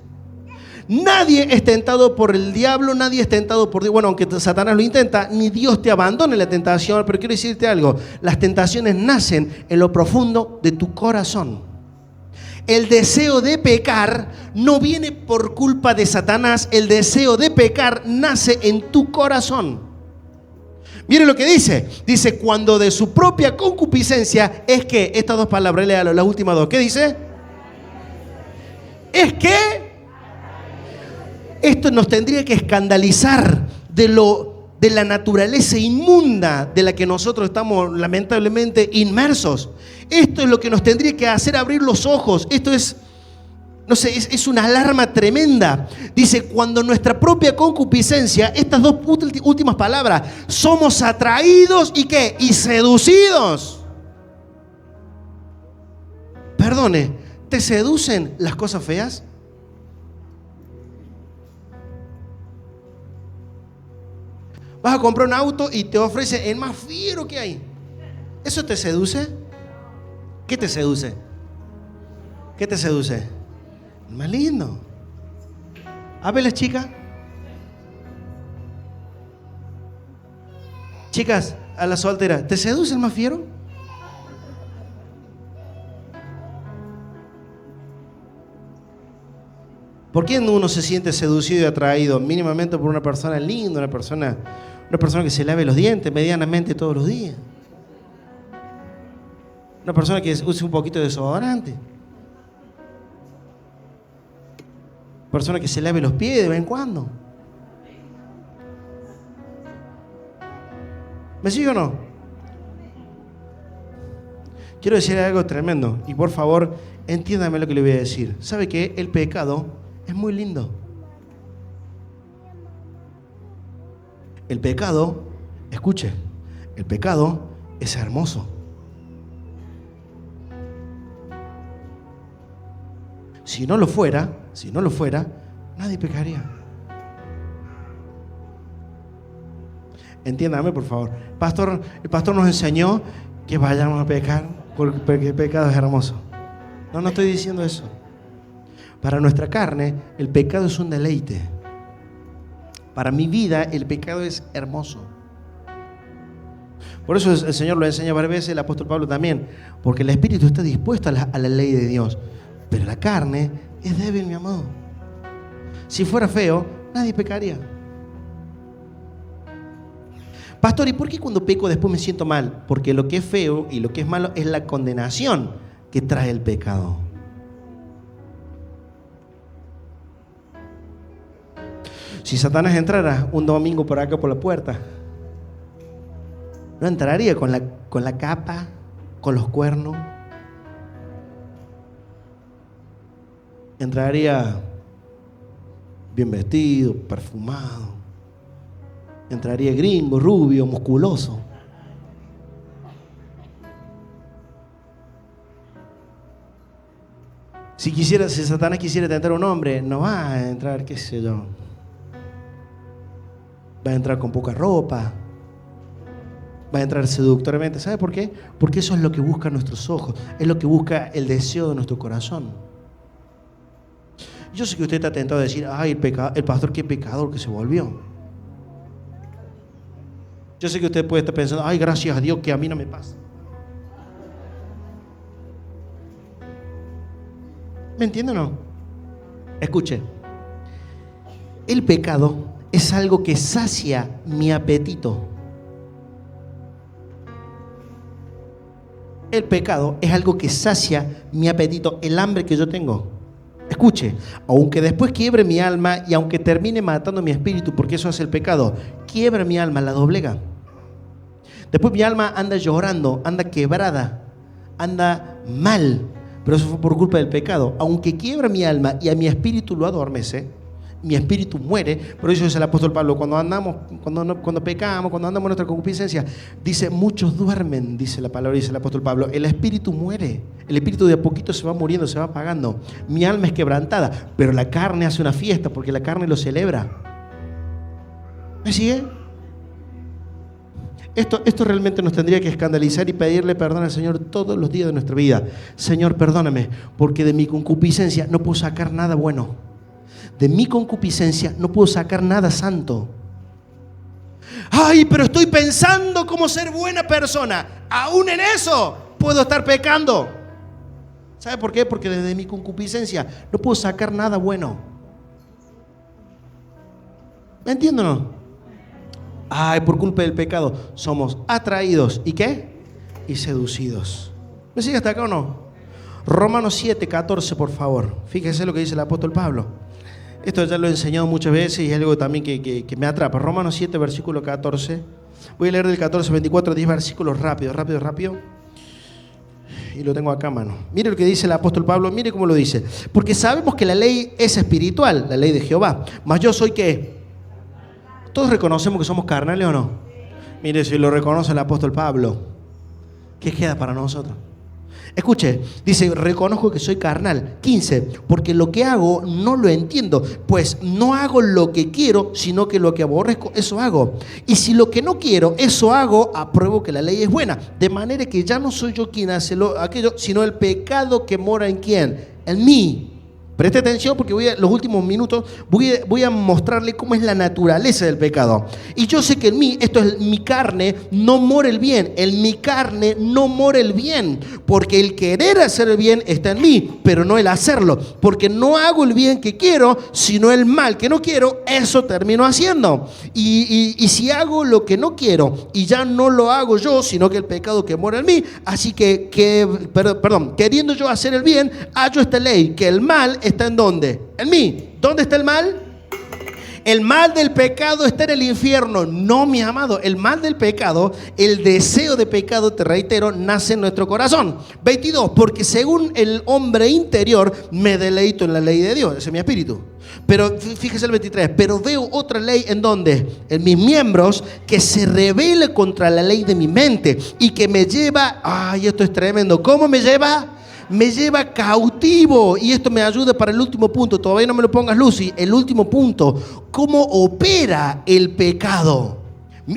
Speaker 1: Nadie es tentado por el diablo, nadie es tentado por Dios. Bueno, aunque Satanás lo intenta, ni Dios te abandone la tentación. Pero quiero decirte algo, las tentaciones nacen en lo profundo de tu corazón. El deseo de pecar no viene por culpa de Satanás, el deseo de pecar nace en tu corazón. Mire lo que dice. Dice, cuando de su propia concupiscencia es que, estas dos palabras, léalo, las últimas dos. ¿Qué dice? Es que esto nos tendría que escandalizar de la naturaleza inmunda de la que nosotros estamos lamentablemente inmersos. Esto es lo que nos tendría que hacer abrir los ojos. Esto es, no sé, es una alarma tremenda. Dice, cuando nuestra propia concupiscencia, estas dos últimas palabras, somos atraídos y ¿qué? Y seducidos. Perdone, ¿te seducen las cosas feas? Vas a comprar un auto y te ofrece el más fiero que hay. ¿Eso te seduce? ¿Qué te seduce? ¿Qué te seduce? El más lindo. A ver, las chicas. Chicas, a la soltera, ¿te seduce el más fiero? ¿Por qué uno se siente seducido y atraído mínimamente por una persona linda, una persona que se lave los dientes medianamente todos los días? Una persona que use un poquito de desodorante. Una persona que se lave los pies de vez en cuando. ¿Me sigue o no? Quiero decir algo tremendo y por favor entiéndame lo que le voy a decir. ¿Sabe qué? El pecado es muy lindo. El pecado, escuche, el pecado es hermoso. Si no lo fuera, nadie pecaría. Entiéndame, por favor. El pastor nos enseñó que vayamos a pecar porque el pecado es hermoso. No estoy diciendo eso. Para nuestra carne, el pecado es un deleite. Para mi vida, el pecado es hermoso. Por eso el Señor lo enseña varias veces, el apóstol Pablo también. Porque el espíritu está dispuesto a la ley de Dios. Pero la carne es débil, mi amado. Si fuera feo, nadie pecaría. Pastor, ¿y por qué cuando peco después me siento mal? Porque lo que es feo y lo que es malo es la condenación que trae el pecado. Si Satanás entrara un domingo por acá por la puerta, no entraría con la capa, con los cuernos. Entraría bien vestido, perfumado. Entraría gringo, rubio, musculoso. Si Satanás quisiera tentar a un hombre, no va a entrar, qué sé yo. Va a entrar con poca ropa. Va a entrar seductoramente. ¿Sabe por qué? Porque eso es lo que buscan nuestros ojos. Es lo que busca el deseo de nuestro corazón. Yo sé que usted está tentado a decir, ay, el pastor, qué pecador que se volvió. Yo sé que usted puede estar pensando, ay, gracias a Dios que a mí no me pasa. ¿Me entiende o no? Escuche. El pecado es algo que sacia mi apetito. El pecado es algo que sacia mi apetito, el hambre que yo tengo. Escuche, aunque después quiebre mi alma y aunque termine matando mi espíritu, porque eso hace el pecado, quiebra mi alma, la doblega. Después mi alma anda llorando, anda quebrada, anda mal, pero eso fue por culpa del pecado. Aunque quiebra mi alma y a mi espíritu lo adormece, mi espíritu muere. Por eso dice el apóstol Pablo, cuando pecamos, cuando andamos en nuestra concupiscencia, dice, muchos duermen, dice la palabra, dice el apóstol Pablo, el espíritu muere, el espíritu de a poquito se va muriendo, se va apagando, mi alma es quebrantada, pero la carne hace una fiesta porque la carne lo celebra. ¿Me sigue? Esto realmente nos tendría que escandalizar y pedirle perdón al Señor todos los días de nuestra vida. Señor, perdóname, porque de mi concupiscencia no puedo sacar nada bueno. De mi concupiscencia no puedo sacar nada santo. Ay, pero estoy pensando cómo ser buena persona. Aún en eso puedo estar pecando. ¿Sabe por qué? Porque desde mi concupiscencia no puedo sacar nada bueno. ¿Me entienden o no? Ay, por culpa del pecado somos atraídos. ¿Y qué? Y seducidos. ¿Me sigue hasta acá o no? Romanos 7, 14, por favor. Fíjese lo que dice el apóstol Pablo. Esto ya lo he enseñado muchas veces y es algo también que me atrapa. Romanos 7, versículo 14. Voy a leer del 14, 24, 10 versículos rápido. Y lo tengo acá a mano. Mire lo que dice el apóstol Pablo, mire cómo lo dice. Porque sabemos que la ley es espiritual, la ley de Jehová. Mas yo soy ¿qué? ¿Todos reconocemos que somos carnales o no? Mire, si lo reconoce el apóstol Pablo, ¿qué queda para nosotros? Escuche, dice, reconozco que soy carnal. 15, porque lo que hago no lo entiendo, pues no hago lo que quiero, sino que lo que aborrezco, eso hago. Y si lo que no quiero, eso hago, apruebo que la ley es buena. De manera que ya no soy yo quien hace aquello, sino el pecado que mora en ¿quién? En mí. Preste atención porque los últimos minutos voy a mostrarle cómo es la naturaleza del pecado. Y yo sé que en mí, esto es mi carne, no mora el bien. En mi carne no mora el bien. Porque el querer hacer el bien está en mí, pero no el hacerlo. Porque no hago el bien que quiero, sino el mal que no quiero, eso termino haciendo. Y si hago lo que no quiero, y ya no lo hago yo, sino que el pecado que mora en mí, así que queriendo yo hacer el bien, hallo esta ley, que el mal está en ¿dónde? En mí. ¿Dónde está el mal? El mal del pecado está en el infierno. No, mi amado, el mal del pecado, el deseo de pecado, te reitero, nace en nuestro corazón. 22, porque según el hombre interior me deleito en la ley de Dios, ese es mi espíritu. Pero fíjese el 23, pero veo otra ley en donde, en mis miembros, que se rebela contra la ley de mi mente y que me lleva, ay, esto es tremendo, ¿cómo me lleva? Me lleva cautivo. Y esto me ayuda para el último punto. Todavía no me lo pongas, Lucy. El último punto. ¿Cómo opera el pecado?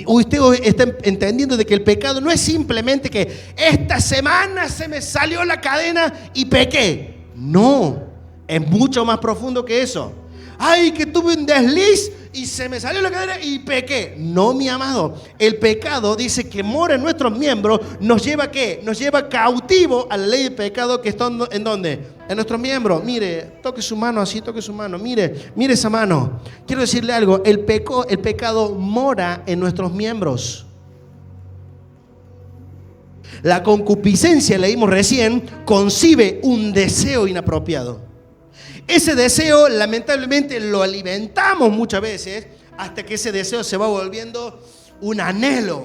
Speaker 1: Usted está entendiendo de que el pecado no es simplemente que esta semana se me salió la cadena y pequé. No, es mucho más profundo que eso. Ay, que tuve un desliz y se me salió la cadena y pequé. No, mi amado. El pecado dice que mora en nuestros miembros. ¿Nos lleva a qué? Nos lleva cautivo a la ley del pecado que está ¿en dónde? En nuestros miembros. Mire, toque su mano así, toque su mano. Mire esa mano. Quiero decirle algo. El pecado mora en nuestros miembros. La concupiscencia, leímos recién, concibe un deseo inapropiado. Ese deseo, lamentablemente, lo alimentamos muchas veces hasta que ese deseo se va volviendo un anhelo.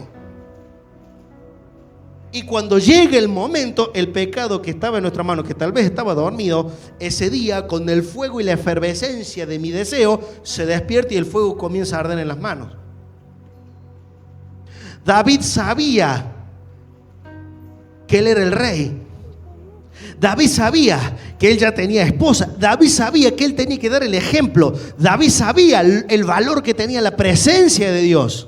Speaker 1: Y cuando llega el momento, el pecado que estaba en nuestra mano, que tal vez estaba dormido, ese día, con el fuego y la efervescencia de mi deseo, se despierta y el fuego comienza a arder en las manos. David sabía que él era el rey. David sabía que él ya tenía esposa. David sabía que él tenía que dar el ejemplo. David sabía el valor que tenía la presencia de Dios.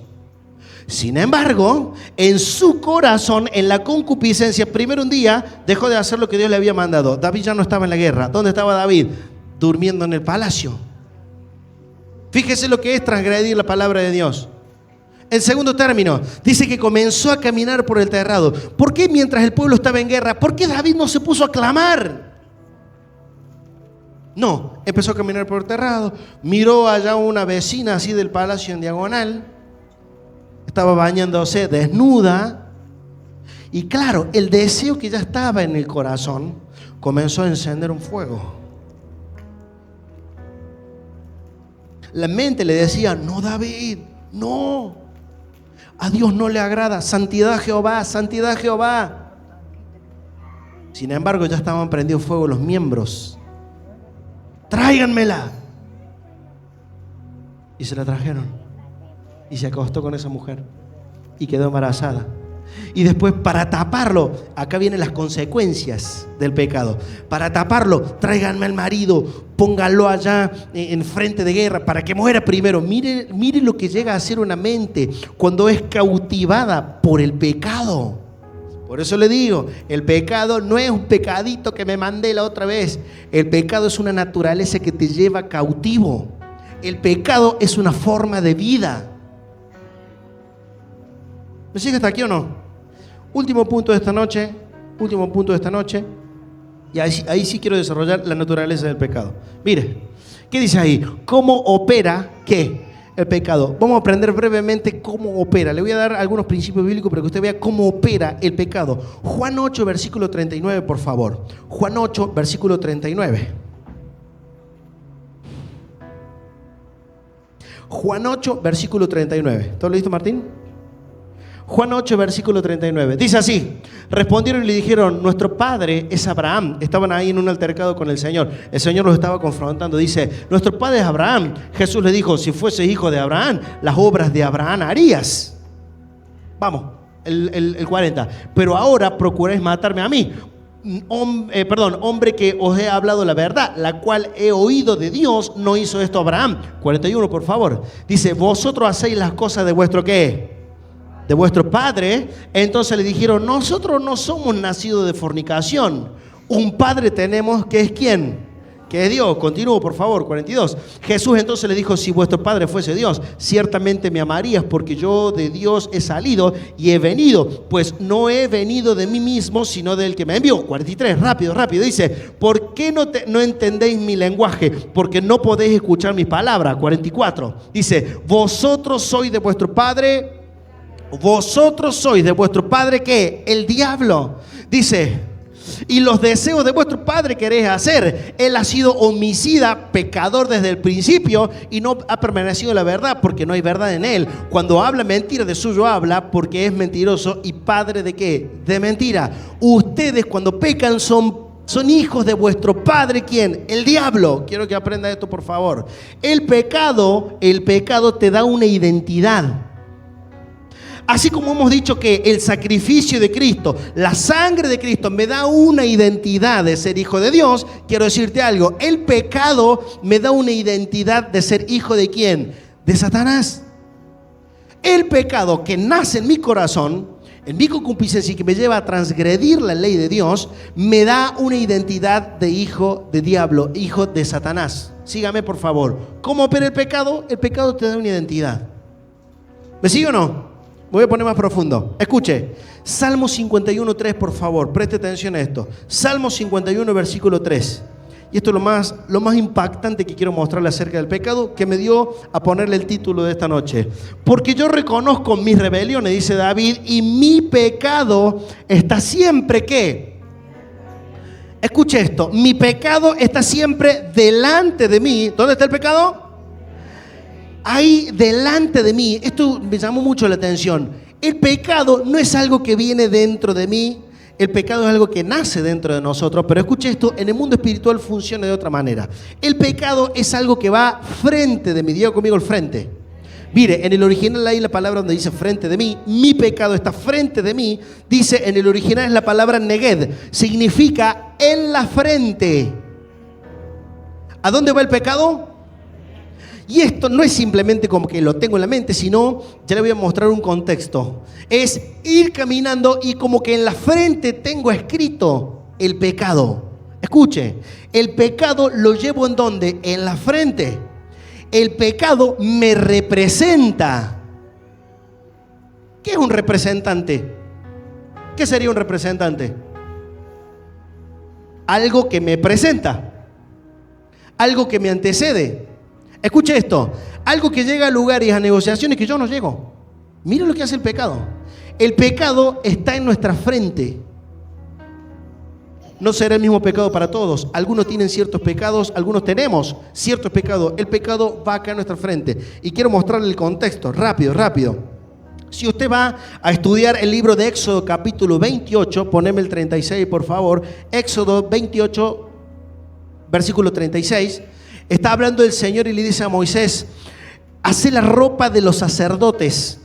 Speaker 1: Sin embargo, en su corazón, en la concupiscencia, primero un día dejó de hacer lo que Dios le había mandado. David ya no estaba en la guerra. ¿Dónde estaba David? Durmiendo en el palacio. Fíjese lo que es transgredir la palabra de Dios. En segundo término, dice que comenzó a caminar por el terrado. ¿Por qué mientras el pueblo estaba en guerra? ¿Por qué David no se puso a clamar? No, empezó a caminar por el terrado. Miró allá una vecina así del palacio en diagonal. Estaba bañándose desnuda. Y claro, el deseo que ya estaba en el corazón comenzó a encender un fuego. La mente le decía, no, David, no. A Dios no le agrada. Santidad a Jehová, santidad a Jehová. Sin embargo, ya estaban prendidos fuego los miembros. Tráiganmela. Y se la trajeron. Y se acostó con esa mujer. Y quedó embarazada. Y después, para taparlo, acá vienen las consecuencias del pecado. Para taparlo, tráiganme al marido, pónganlo allá en frente de guerra para que muera primero. Mire lo que llega a ser una mente cuando es cautivada por el pecado. Por eso le digo, el pecado no es un pecadito que me mandé la otra vez. El pecado es una naturaleza que te lleva cautivo. El pecado es una forma de vida. ¿Me sigue hasta aquí o no? Último punto de esta noche. Y ahí sí quiero desarrollar la naturaleza del pecado. Mire, ¿qué dice ahí? ¿Cómo opera qué? El pecado. Vamos a aprender brevemente cómo opera. Le voy a dar algunos principios bíblicos para que usted vea cómo opera el pecado. Juan 8, versículo 39, por favor. Juan 8, versículo 39. Juan 8, versículo 39. ¿Todo listo, Martín? Juan 8, versículo 39. Dice así: respondieron y le dijeron, nuestro padre es Abraham. Estaban ahí en un altercado con el Señor. El Señor los estaba confrontando. Dice, nuestro padre es Abraham. Jesús le dijo, si fuese hijo de Abraham, las obras de Abraham harías. Vamos, el 40. Pero ahora procuráis matarme a mí. Hombre que os he hablado la verdad, la cual he oído de Dios, no hizo esto Abraham. 41, por favor. Dice, vosotros hacéis las cosas de vuestro ¿qué? De vuestro padre. Entonces le dijeron, nosotros no somos nacidos de fornicación. Un padre tenemos que es ¿quién? Que es Dios. Continúo, por favor, 42. Jesús entonces le dijo, si vuestro padre fuese Dios, ciertamente me amarías, porque yo de Dios he salido y he venido, pues no he venido de mí mismo, sino del que me envió. 43, rápido, dice, ¿por qué no entendéis mi lenguaje? Porque no podéis escuchar mis palabras. 44, dice, vosotros sois de vuestro padre. Vosotros sois de vuestro padre ¿qué? El diablo. Dice, y los deseos de vuestro padre queréis hacer. Él ha sido homicida, pecador desde el principio, y no ha permanecido en la verdad, porque no hay verdad en él. Cuando habla mentira, de suyo habla, porque es mentiroso y padre ¿de qué? De mentira. Ustedes cuando pecan son hijos de vuestro padre, ¿quién? El diablo. Quiero que aprenda esto, por favor. El pecado te da una identidad. Así como hemos dicho que el sacrificio de Cristo, la sangre de Cristo me da una identidad de ser hijo de Dios, quiero decirte algo, el pecado me da una identidad de ser hijo de ¿quién? De Satanás. El pecado que nace en mi corazón, en mi concupiscencia y que me lleva a transgredir la ley de Dios, me da una identidad de hijo de diablo, hijo de Satanás. Sígame, por favor. ¿Cómo opera el pecado? El pecado te da una identidad. ¿Me sigue o no? Me voy a poner más profundo. Escuche, Salmo 51, 3, por favor, preste atención a esto. Salmo 51, versículo 3. Y esto es lo más impactante que quiero mostrarle acerca del pecado, que me dio a ponerle el título de esta noche. Porque yo reconozco mis rebeliones, dice David, y mi pecado está siempre, ¿qué? Escuche esto, mi pecado está siempre delante de mí. ¿Dónde está el pecado? Ahí delante de mí. Esto me llamó mucho la atención. El pecado no es algo que viene dentro de mí. El pecado es algo que nace dentro de nosotros. Pero escuche esto, en el mundo espiritual funciona de otra manera. El pecado es algo que va frente de mí. Diga conmigo el frente. Mire, en el original hay la palabra donde dice frente de mí. Mi pecado está frente de mí. Dice en el original es la palabra neged. Significa en la frente. ¿A dónde va el pecado? Y esto no es simplemente como que lo tengo en la mente, sino, ya le voy a mostrar un contexto. Es ir caminando y como que en la frente tengo escrito el pecado. Escuche, el pecado lo llevo ¿en dónde? En la frente. El pecado me representa. ¿Qué es un representante? ¿Qué sería un representante? Algo que me presenta. Algo que me antecede. Escuche esto, algo que llega a lugares, a negociaciones que yo no llego. Mira lo que hace el pecado. El pecado está en nuestra frente. No será el mismo pecado para todos. Algunos tienen ciertos pecados, algunos tenemos ciertos pecados. El pecado va acá en nuestra frente. Y quiero mostrarle el contexto, rápido. Si usted va a estudiar el libro de Éxodo capítulo 28, poneme el 36 por favor. Éxodo 28, versículo 36. Está hablando el Señor y le dice a Moisés, Hace la ropa de los sacerdotes,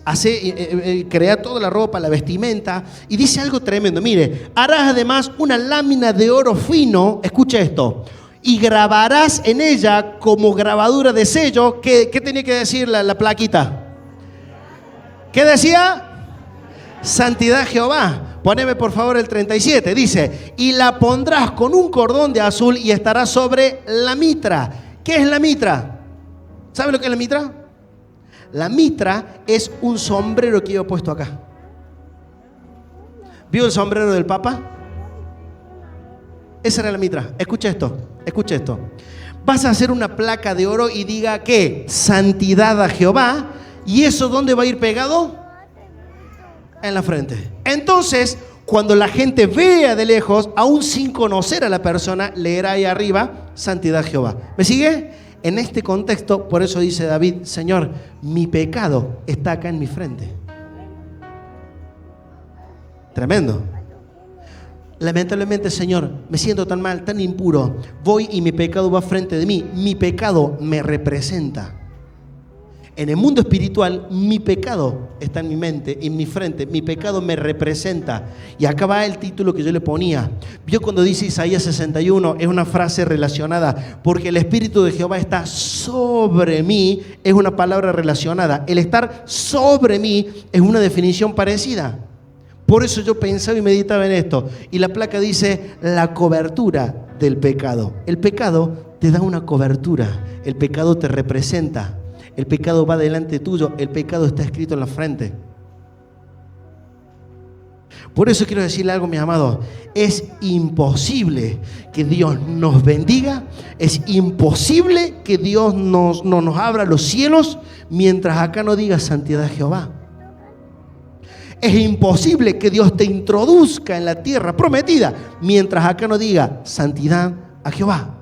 Speaker 1: crea toda la ropa, la vestimenta, y dice algo tremendo. Mire, harás además una lámina de oro fino, escucha esto, y grabarás en ella como grabadura de sello. ¿Qué tenía que decir la plaquita? ¿Qué decía? Santidad a Jehová. Poneme por favor el 37. Dice, y la pondrás con un cordón de azul y estará sobre la mitra. ¿Qué es la mitra? ¿Sabe lo que es la mitra? La mitra es un sombrero que yo he puesto acá. ¿Vio el sombrero del Papa? Esa era la mitra. Escucha esto, escucha esto. Vas a hacer una placa de oro y diga que santidad a Jehová. ¿Y eso dónde va a ir pegado? En la frente. Entonces, cuando la gente vea de lejos, aún sin conocer a la persona, leerá ahí arriba santidad a Jehová. ¿Me sigue? En este contexto, por eso dice David, Señor, mi pecado está acá en mi frente. Tremendo. Lamentablemente, Señor, me siento tan mal, tan impuro. Voy y mi pecado va frente de mí. Mi pecado me representa. En el mundo espiritual, mi pecado está en mi mente, en mi frente. Mi pecado me representa. Y acá va el título que yo le ponía. Vio cuando dice Isaías 61, es una frase relacionada. Porque el Espíritu de Jehová está sobre mí, es una palabra relacionada. El estar sobre mí es una definición parecida. Por eso yo pensaba y meditaba en esto. Y la placa dice, la cobertura del pecado. El pecado te da una cobertura. El pecado te representa. El pecado va delante tuyo, el pecado está escrito en la frente. Por eso quiero decirle algo, mis amados. Es imposible que Dios nos bendiga, es imposible que Dios no nos abra los cielos mientras acá no diga santidad a Jehová. Es imposible que Dios te introduzca en la tierra prometida mientras acá no diga santidad a Jehová.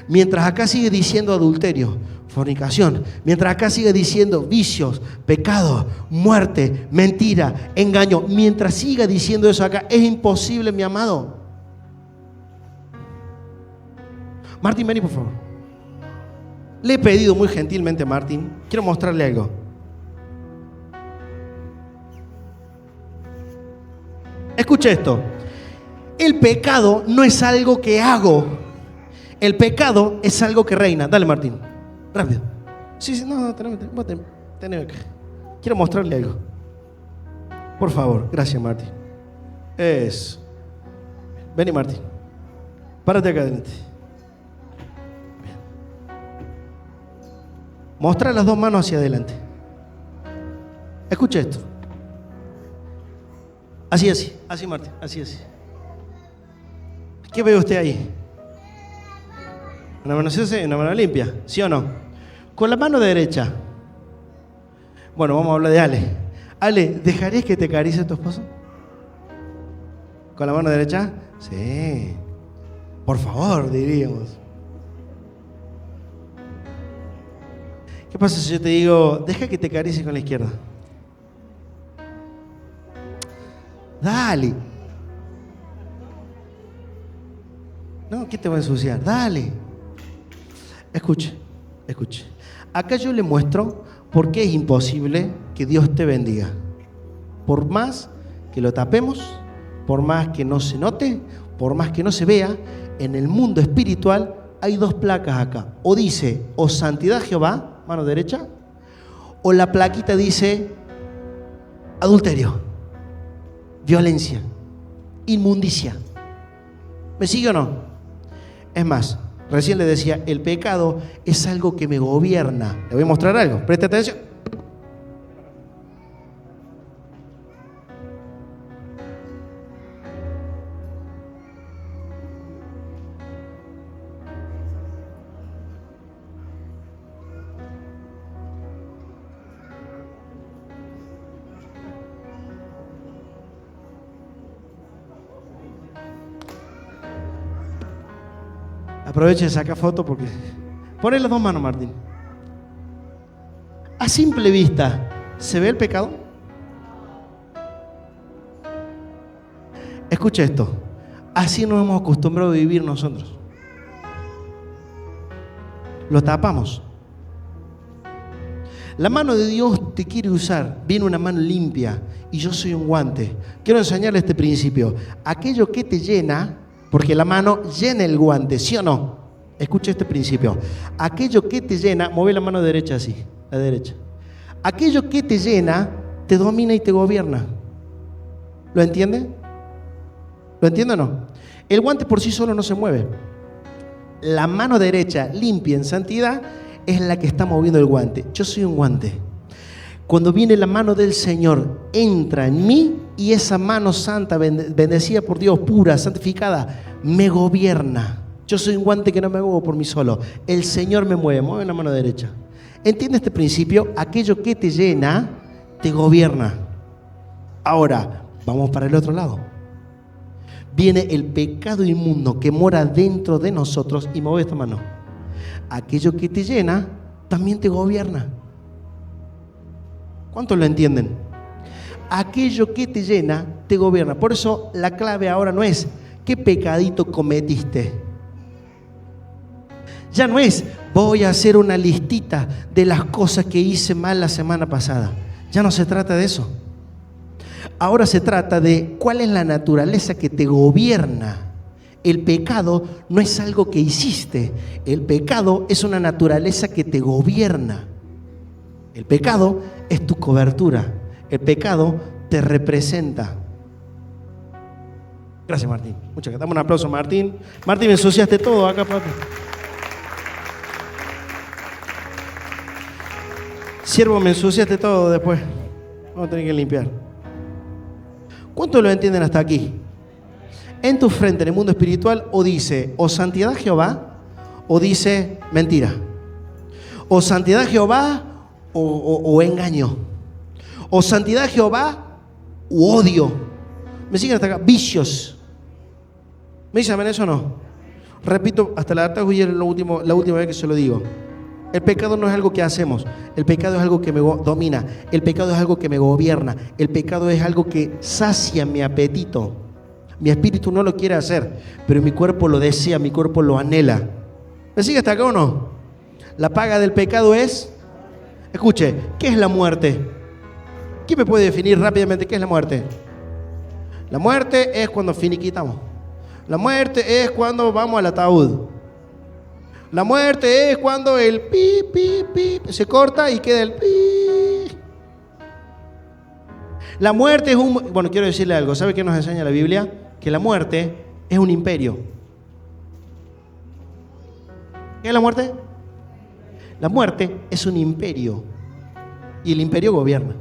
Speaker 1: Mientras acá sigue diciendo adulterio, fornicación, mientras acá sigue diciendo vicios, pecado, muerte, mentira, engaño, mientras siga diciendo eso acá, es imposible, mi amado. Martín, vení por favor. Le he pedido muy gentilmente a Martín, quiero mostrarle algo. Escucha esto. El pecado no es algo que hago. El pecado es algo que reina. Dale, Martín. Rápido. Sí, no, teneme acá. Quiero mostrarle algo. Por favor, gracias, Martín. Eso. Vení, Martín. Párate acá adelante. Bien. Mostra las dos manos hacia adelante. Escucha esto. Así, Martín, así. ¿Qué ve usted ahí? Una mano sucia y una mano limpia, ¿sí o no? Con la mano derecha. Bueno, vamos a hablar de Ale. Ale, ¿dejarías que te acaricie tu esposo? ¿Con la mano derecha? Sí. Por favor, diríamos. ¿Qué pasa si yo te digo, deja que te acaricie con la izquierda? Dale. No, ¿qué te va a ensuciar? Dale. Escuche. Acá yo le muestro por qué es imposible que Dios te bendiga. Por más que lo tapemos, por más que no se note, por más que no se vea, en el mundo espiritual hay dos placas acá. O dice, o santidad Jehová, mano derecha, o la plaquita dice, adulterio, violencia, inmundicia. ¿Me sigue o no? Es más, recién le decía, el pecado es algo que me gobierna. Le voy a mostrar algo, preste atención. Aproveche y saca foto porque... Poné las dos manos, Martín. A simple vista, ¿se ve el pecado? Escucha esto. Así nos hemos acostumbrado a vivir nosotros. Lo tapamos. La mano de Dios te quiere usar. Viene una mano limpia y yo soy un guante. Quiero enseñarle este principio. Aquello que te llena, porque la mano llena el guante, ¿sí o no? Escucha este principio. Aquello que te llena, mueve la mano derecha así, la derecha. Aquello que te llena, te domina y te gobierna. ¿Lo entiende? ¿Lo entiende o no? El guante por sí solo no se mueve. La mano derecha, limpia en santidad, es la que está moviendo el guante. Yo soy un guante. Cuando viene la mano del Señor, entra en mí y esa mano santa, bendecida por Dios, pura, santificada, me gobierna. Yo soy un guante que no me muevo por mí solo. El Señor me mueve. Mueve la mano derecha. ¿Entiende este principio? Aquello que te llena, te gobierna. Ahora, vamos para el otro lado. Viene el pecado inmundo que mora dentro de nosotros y mueve esta mano. Aquello que te llena, también te gobierna. ¿Cuántos lo entienden? Aquello que te llena, te gobierna. Por eso la clave ahora no es ¿qué pecadito cometiste? Ya no es voy a hacer una listita de las cosas que hice mal la semana pasada. Ya no se trata de eso. Ahora se trata de cuál es la naturaleza que te gobierna. El pecado no es algo que hiciste. El pecado es una naturaleza que te gobierna. El pecado es tu cobertura. El pecado te representa. Gracias, Martín. Muchas gracias. Dame un aplauso, Martín. Martín, me ensuciaste todo acá, papi. Siervo, me ensuciaste todo después. Vamos a tener que limpiar. ¿Cuántos lo entienden hasta aquí? En tu frente, en el mundo espiritual, o dice o santidad Jehová, o dice mentira. O santidad Jehová, o engaño. O santidad Jehová, u odio. ¿Me siguen hasta acá? Vicios. ¿Me dicen eso o no? Repito, hasta la hartazgo y es la última vez que se lo digo. El pecado no es algo que hacemos. El pecado es algo que me domina. El pecado es algo que me gobierna. El pecado es algo que sacia mi apetito. Mi espíritu no lo quiere hacer, pero mi cuerpo lo desea, mi cuerpo lo anhela. ¿Me sigue hasta acá o no? La paga del pecado es... Escuche, ¿qué es la muerte? ¿Quién me puede definir rápidamente qué es la muerte? La muerte es cuando finiquitamos. La muerte es cuando vamos al ataúd. La muerte es cuando el pi, pi, pi se corta y queda el pi. La muerte es un... Bueno, quiero decirle algo. ¿Sabe qué nos enseña la Biblia? Que la muerte es un imperio. ¿Qué es la muerte? La muerte es un imperio. Y el imperio gobierna.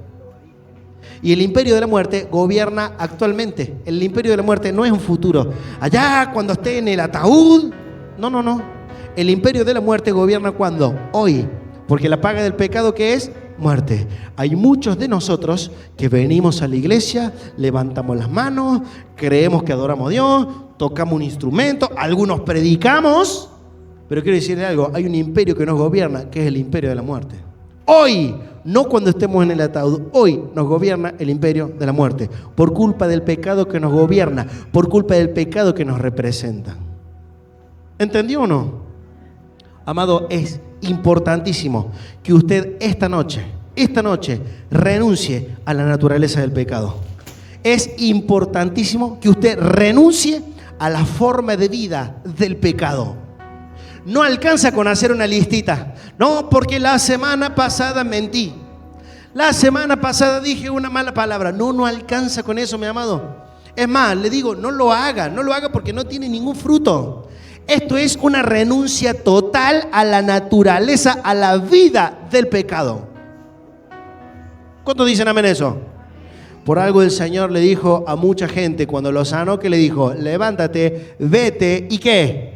Speaker 1: Y el imperio de la muerte gobierna actualmente. El imperio de la muerte no es un futuro. Allá cuando esté en el ataúd. No, no, no. El imperio de la muerte gobierna ¿cuándo? Hoy. Porque la paga del pecado, ¿qué es? Muerte. Hay muchos de nosotros que venimos a la iglesia, levantamos las manos, creemos que adoramos a Dios, tocamos un instrumento, algunos predicamos, pero quiero decirle algo, hay un imperio que nos gobierna, que es el imperio de la muerte. Hoy, no cuando estemos en el ataúd, hoy nos gobierna el imperio de la muerte, por culpa del pecado que nos gobierna, por culpa del pecado que nos representa. ¿Entendió o no? Amado, es importantísimo que usted esta noche renuncie a la naturaleza del pecado. Es importantísimo que usted renuncie a la forma de vida del pecado. No alcanza con hacer una listita. No, porque la semana pasada mentí. La semana pasada dije una mala palabra. No alcanza con eso, mi amado. Es más, le digo, no lo haga porque no tiene ningún fruto. Esto es una renuncia total a la naturaleza, a la vida del pecado. ¿Cuántos dicen amén eso? Por algo el Señor le dijo a mucha gente cuando lo sanó, que le dijo, levántate, vete, ¿y qué?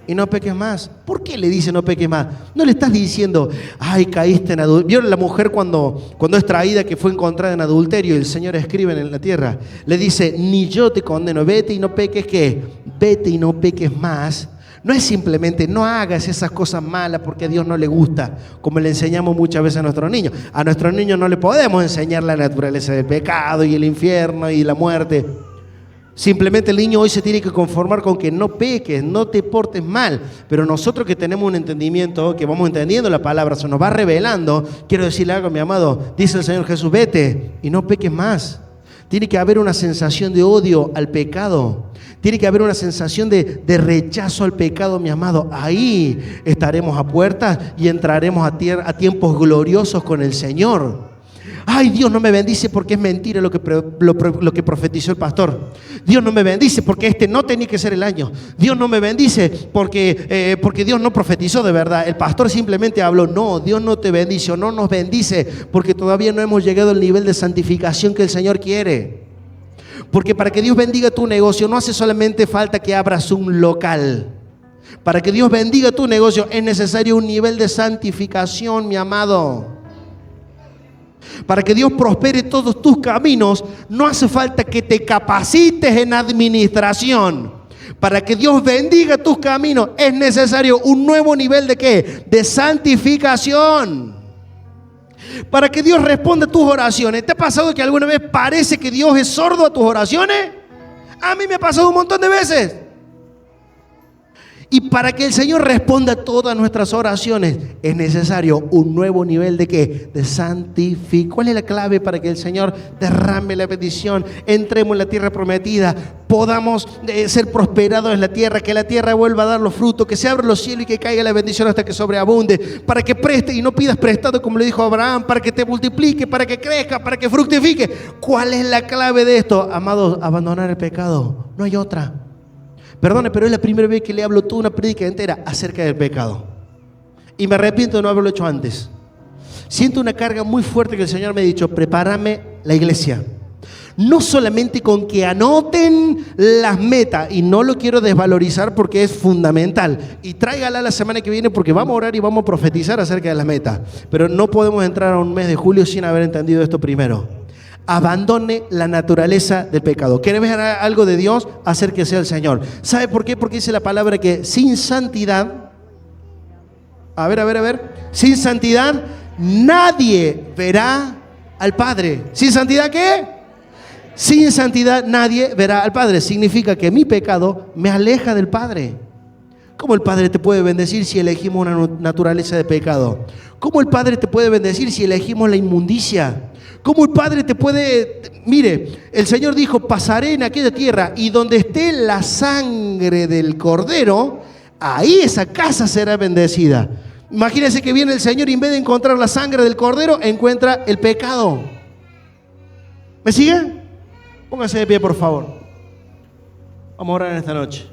Speaker 1: Y no peques más. ¿Por qué le dice no peques más? No le estás diciendo, ay, caíste en adulterio. ¿Vieron la mujer cuando es traída, que fue encontrada en adulterio y el Señor escribe en la tierra? Le dice, ni yo te condeno, vete y no peques, ¿qué? Vete y no peques más. No es simplemente no hagas esas cosas malas porque a Dios no le gusta, como le enseñamos muchas veces a nuestros niños. A nuestros niños no le podemos enseñar la naturaleza del pecado y el infierno y la muerte. Simplemente el niño hoy se tiene que conformar con que no peques, no te portes mal. Pero nosotros que tenemos un entendimiento, que vamos entendiendo la palabra, se nos va revelando, quiero decirle algo, mi amado, dice el Señor Jesús, vete y no peques más. Tiene que haber una sensación de odio al pecado. Tiene que haber una sensación de rechazo al pecado, mi amado. Ahí estaremos a puertas y entraremos a tiempos gloriosos con el Señor. Ay, Dios no me bendice porque es mentira lo que profetizó el pastor. Dios no me bendice porque este no tenía que ser el año. Dios no me bendice porque Dios no profetizó de verdad. El pastor simplemente habló. No, Dios no te bendice o no nos bendice porque todavía no hemos llegado al nivel de santificación que el Señor quiere. Porque para que Dios bendiga tu negocio no hace solamente falta que abras un local. Para que Dios bendiga tu negocio es necesario un nivel de santificación, mi amado. Para que Dios prospere todos tus caminos, no hace falta que te capacites en administración. Para que Dios bendiga tus caminos, es necesario un nuevo nivel ¿de qué? De santificación. Para que Dios responda a tus oraciones. ¿Te ha pasado que alguna vez parece que Dios es sordo a tus oraciones? A mí me ha pasado un montón de veces. Y para que el Señor responda a todas nuestras oraciones, es necesario un nuevo nivel ¿de qué? De santificación. ¿Cuál es la clave para que el Señor derrame la bendición? Entremos en la tierra prometida, podamos ser prosperados en la tierra, que la tierra vuelva a dar los frutos, que se abran los cielos y que caiga la bendición hasta que sobreabunde, para que preste y no pidas prestado como le dijo a Abraham, para que te multiplique, para que crezca, para que fructifique. ¿Cuál es la clave de esto? Amados, abandonar el pecado. No hay otra. Perdone, pero es la primera vez que le hablo toda una prédica entera acerca del pecado. Y me arrepiento de no haberlo hecho antes. Siento una carga muy fuerte que el Señor me ha dicho, prepárame la iglesia. No solamente con que anoten las metas, y no lo quiero desvalorizar porque es fundamental. Y tráigala la semana que viene porque vamos a orar y vamos a profetizar acerca de las metas. Pero no podemos entrar a un mes de julio sin haber entendido esto primero. Abandone la naturaleza del pecado. ¿Quieres ver algo de Dios? Acérquese al Señor. ¿Sabe por qué? Porque dice la palabra que sin santidad, sin santidad nadie verá al Padre. ¿Sin santidad qué? Sin santidad nadie verá al Padre. Significa que mi pecado me aleja del Padre. ¿Cómo el Padre te puede bendecir si elegimos una naturaleza de pecado? ¿Cómo el Padre te puede bendecir si elegimos la inmundicia? ¿Cómo el Padre te puede...? Mire, el Señor dijo, pasaré en aquella tierra y donde esté la sangre del Cordero, ahí esa casa será bendecida. Imagínense que viene el Señor y en vez de encontrar la sangre del Cordero, encuentra el pecado. ¿Me sigue? Póngase de pie, por favor. Vamos a orar en esta noche.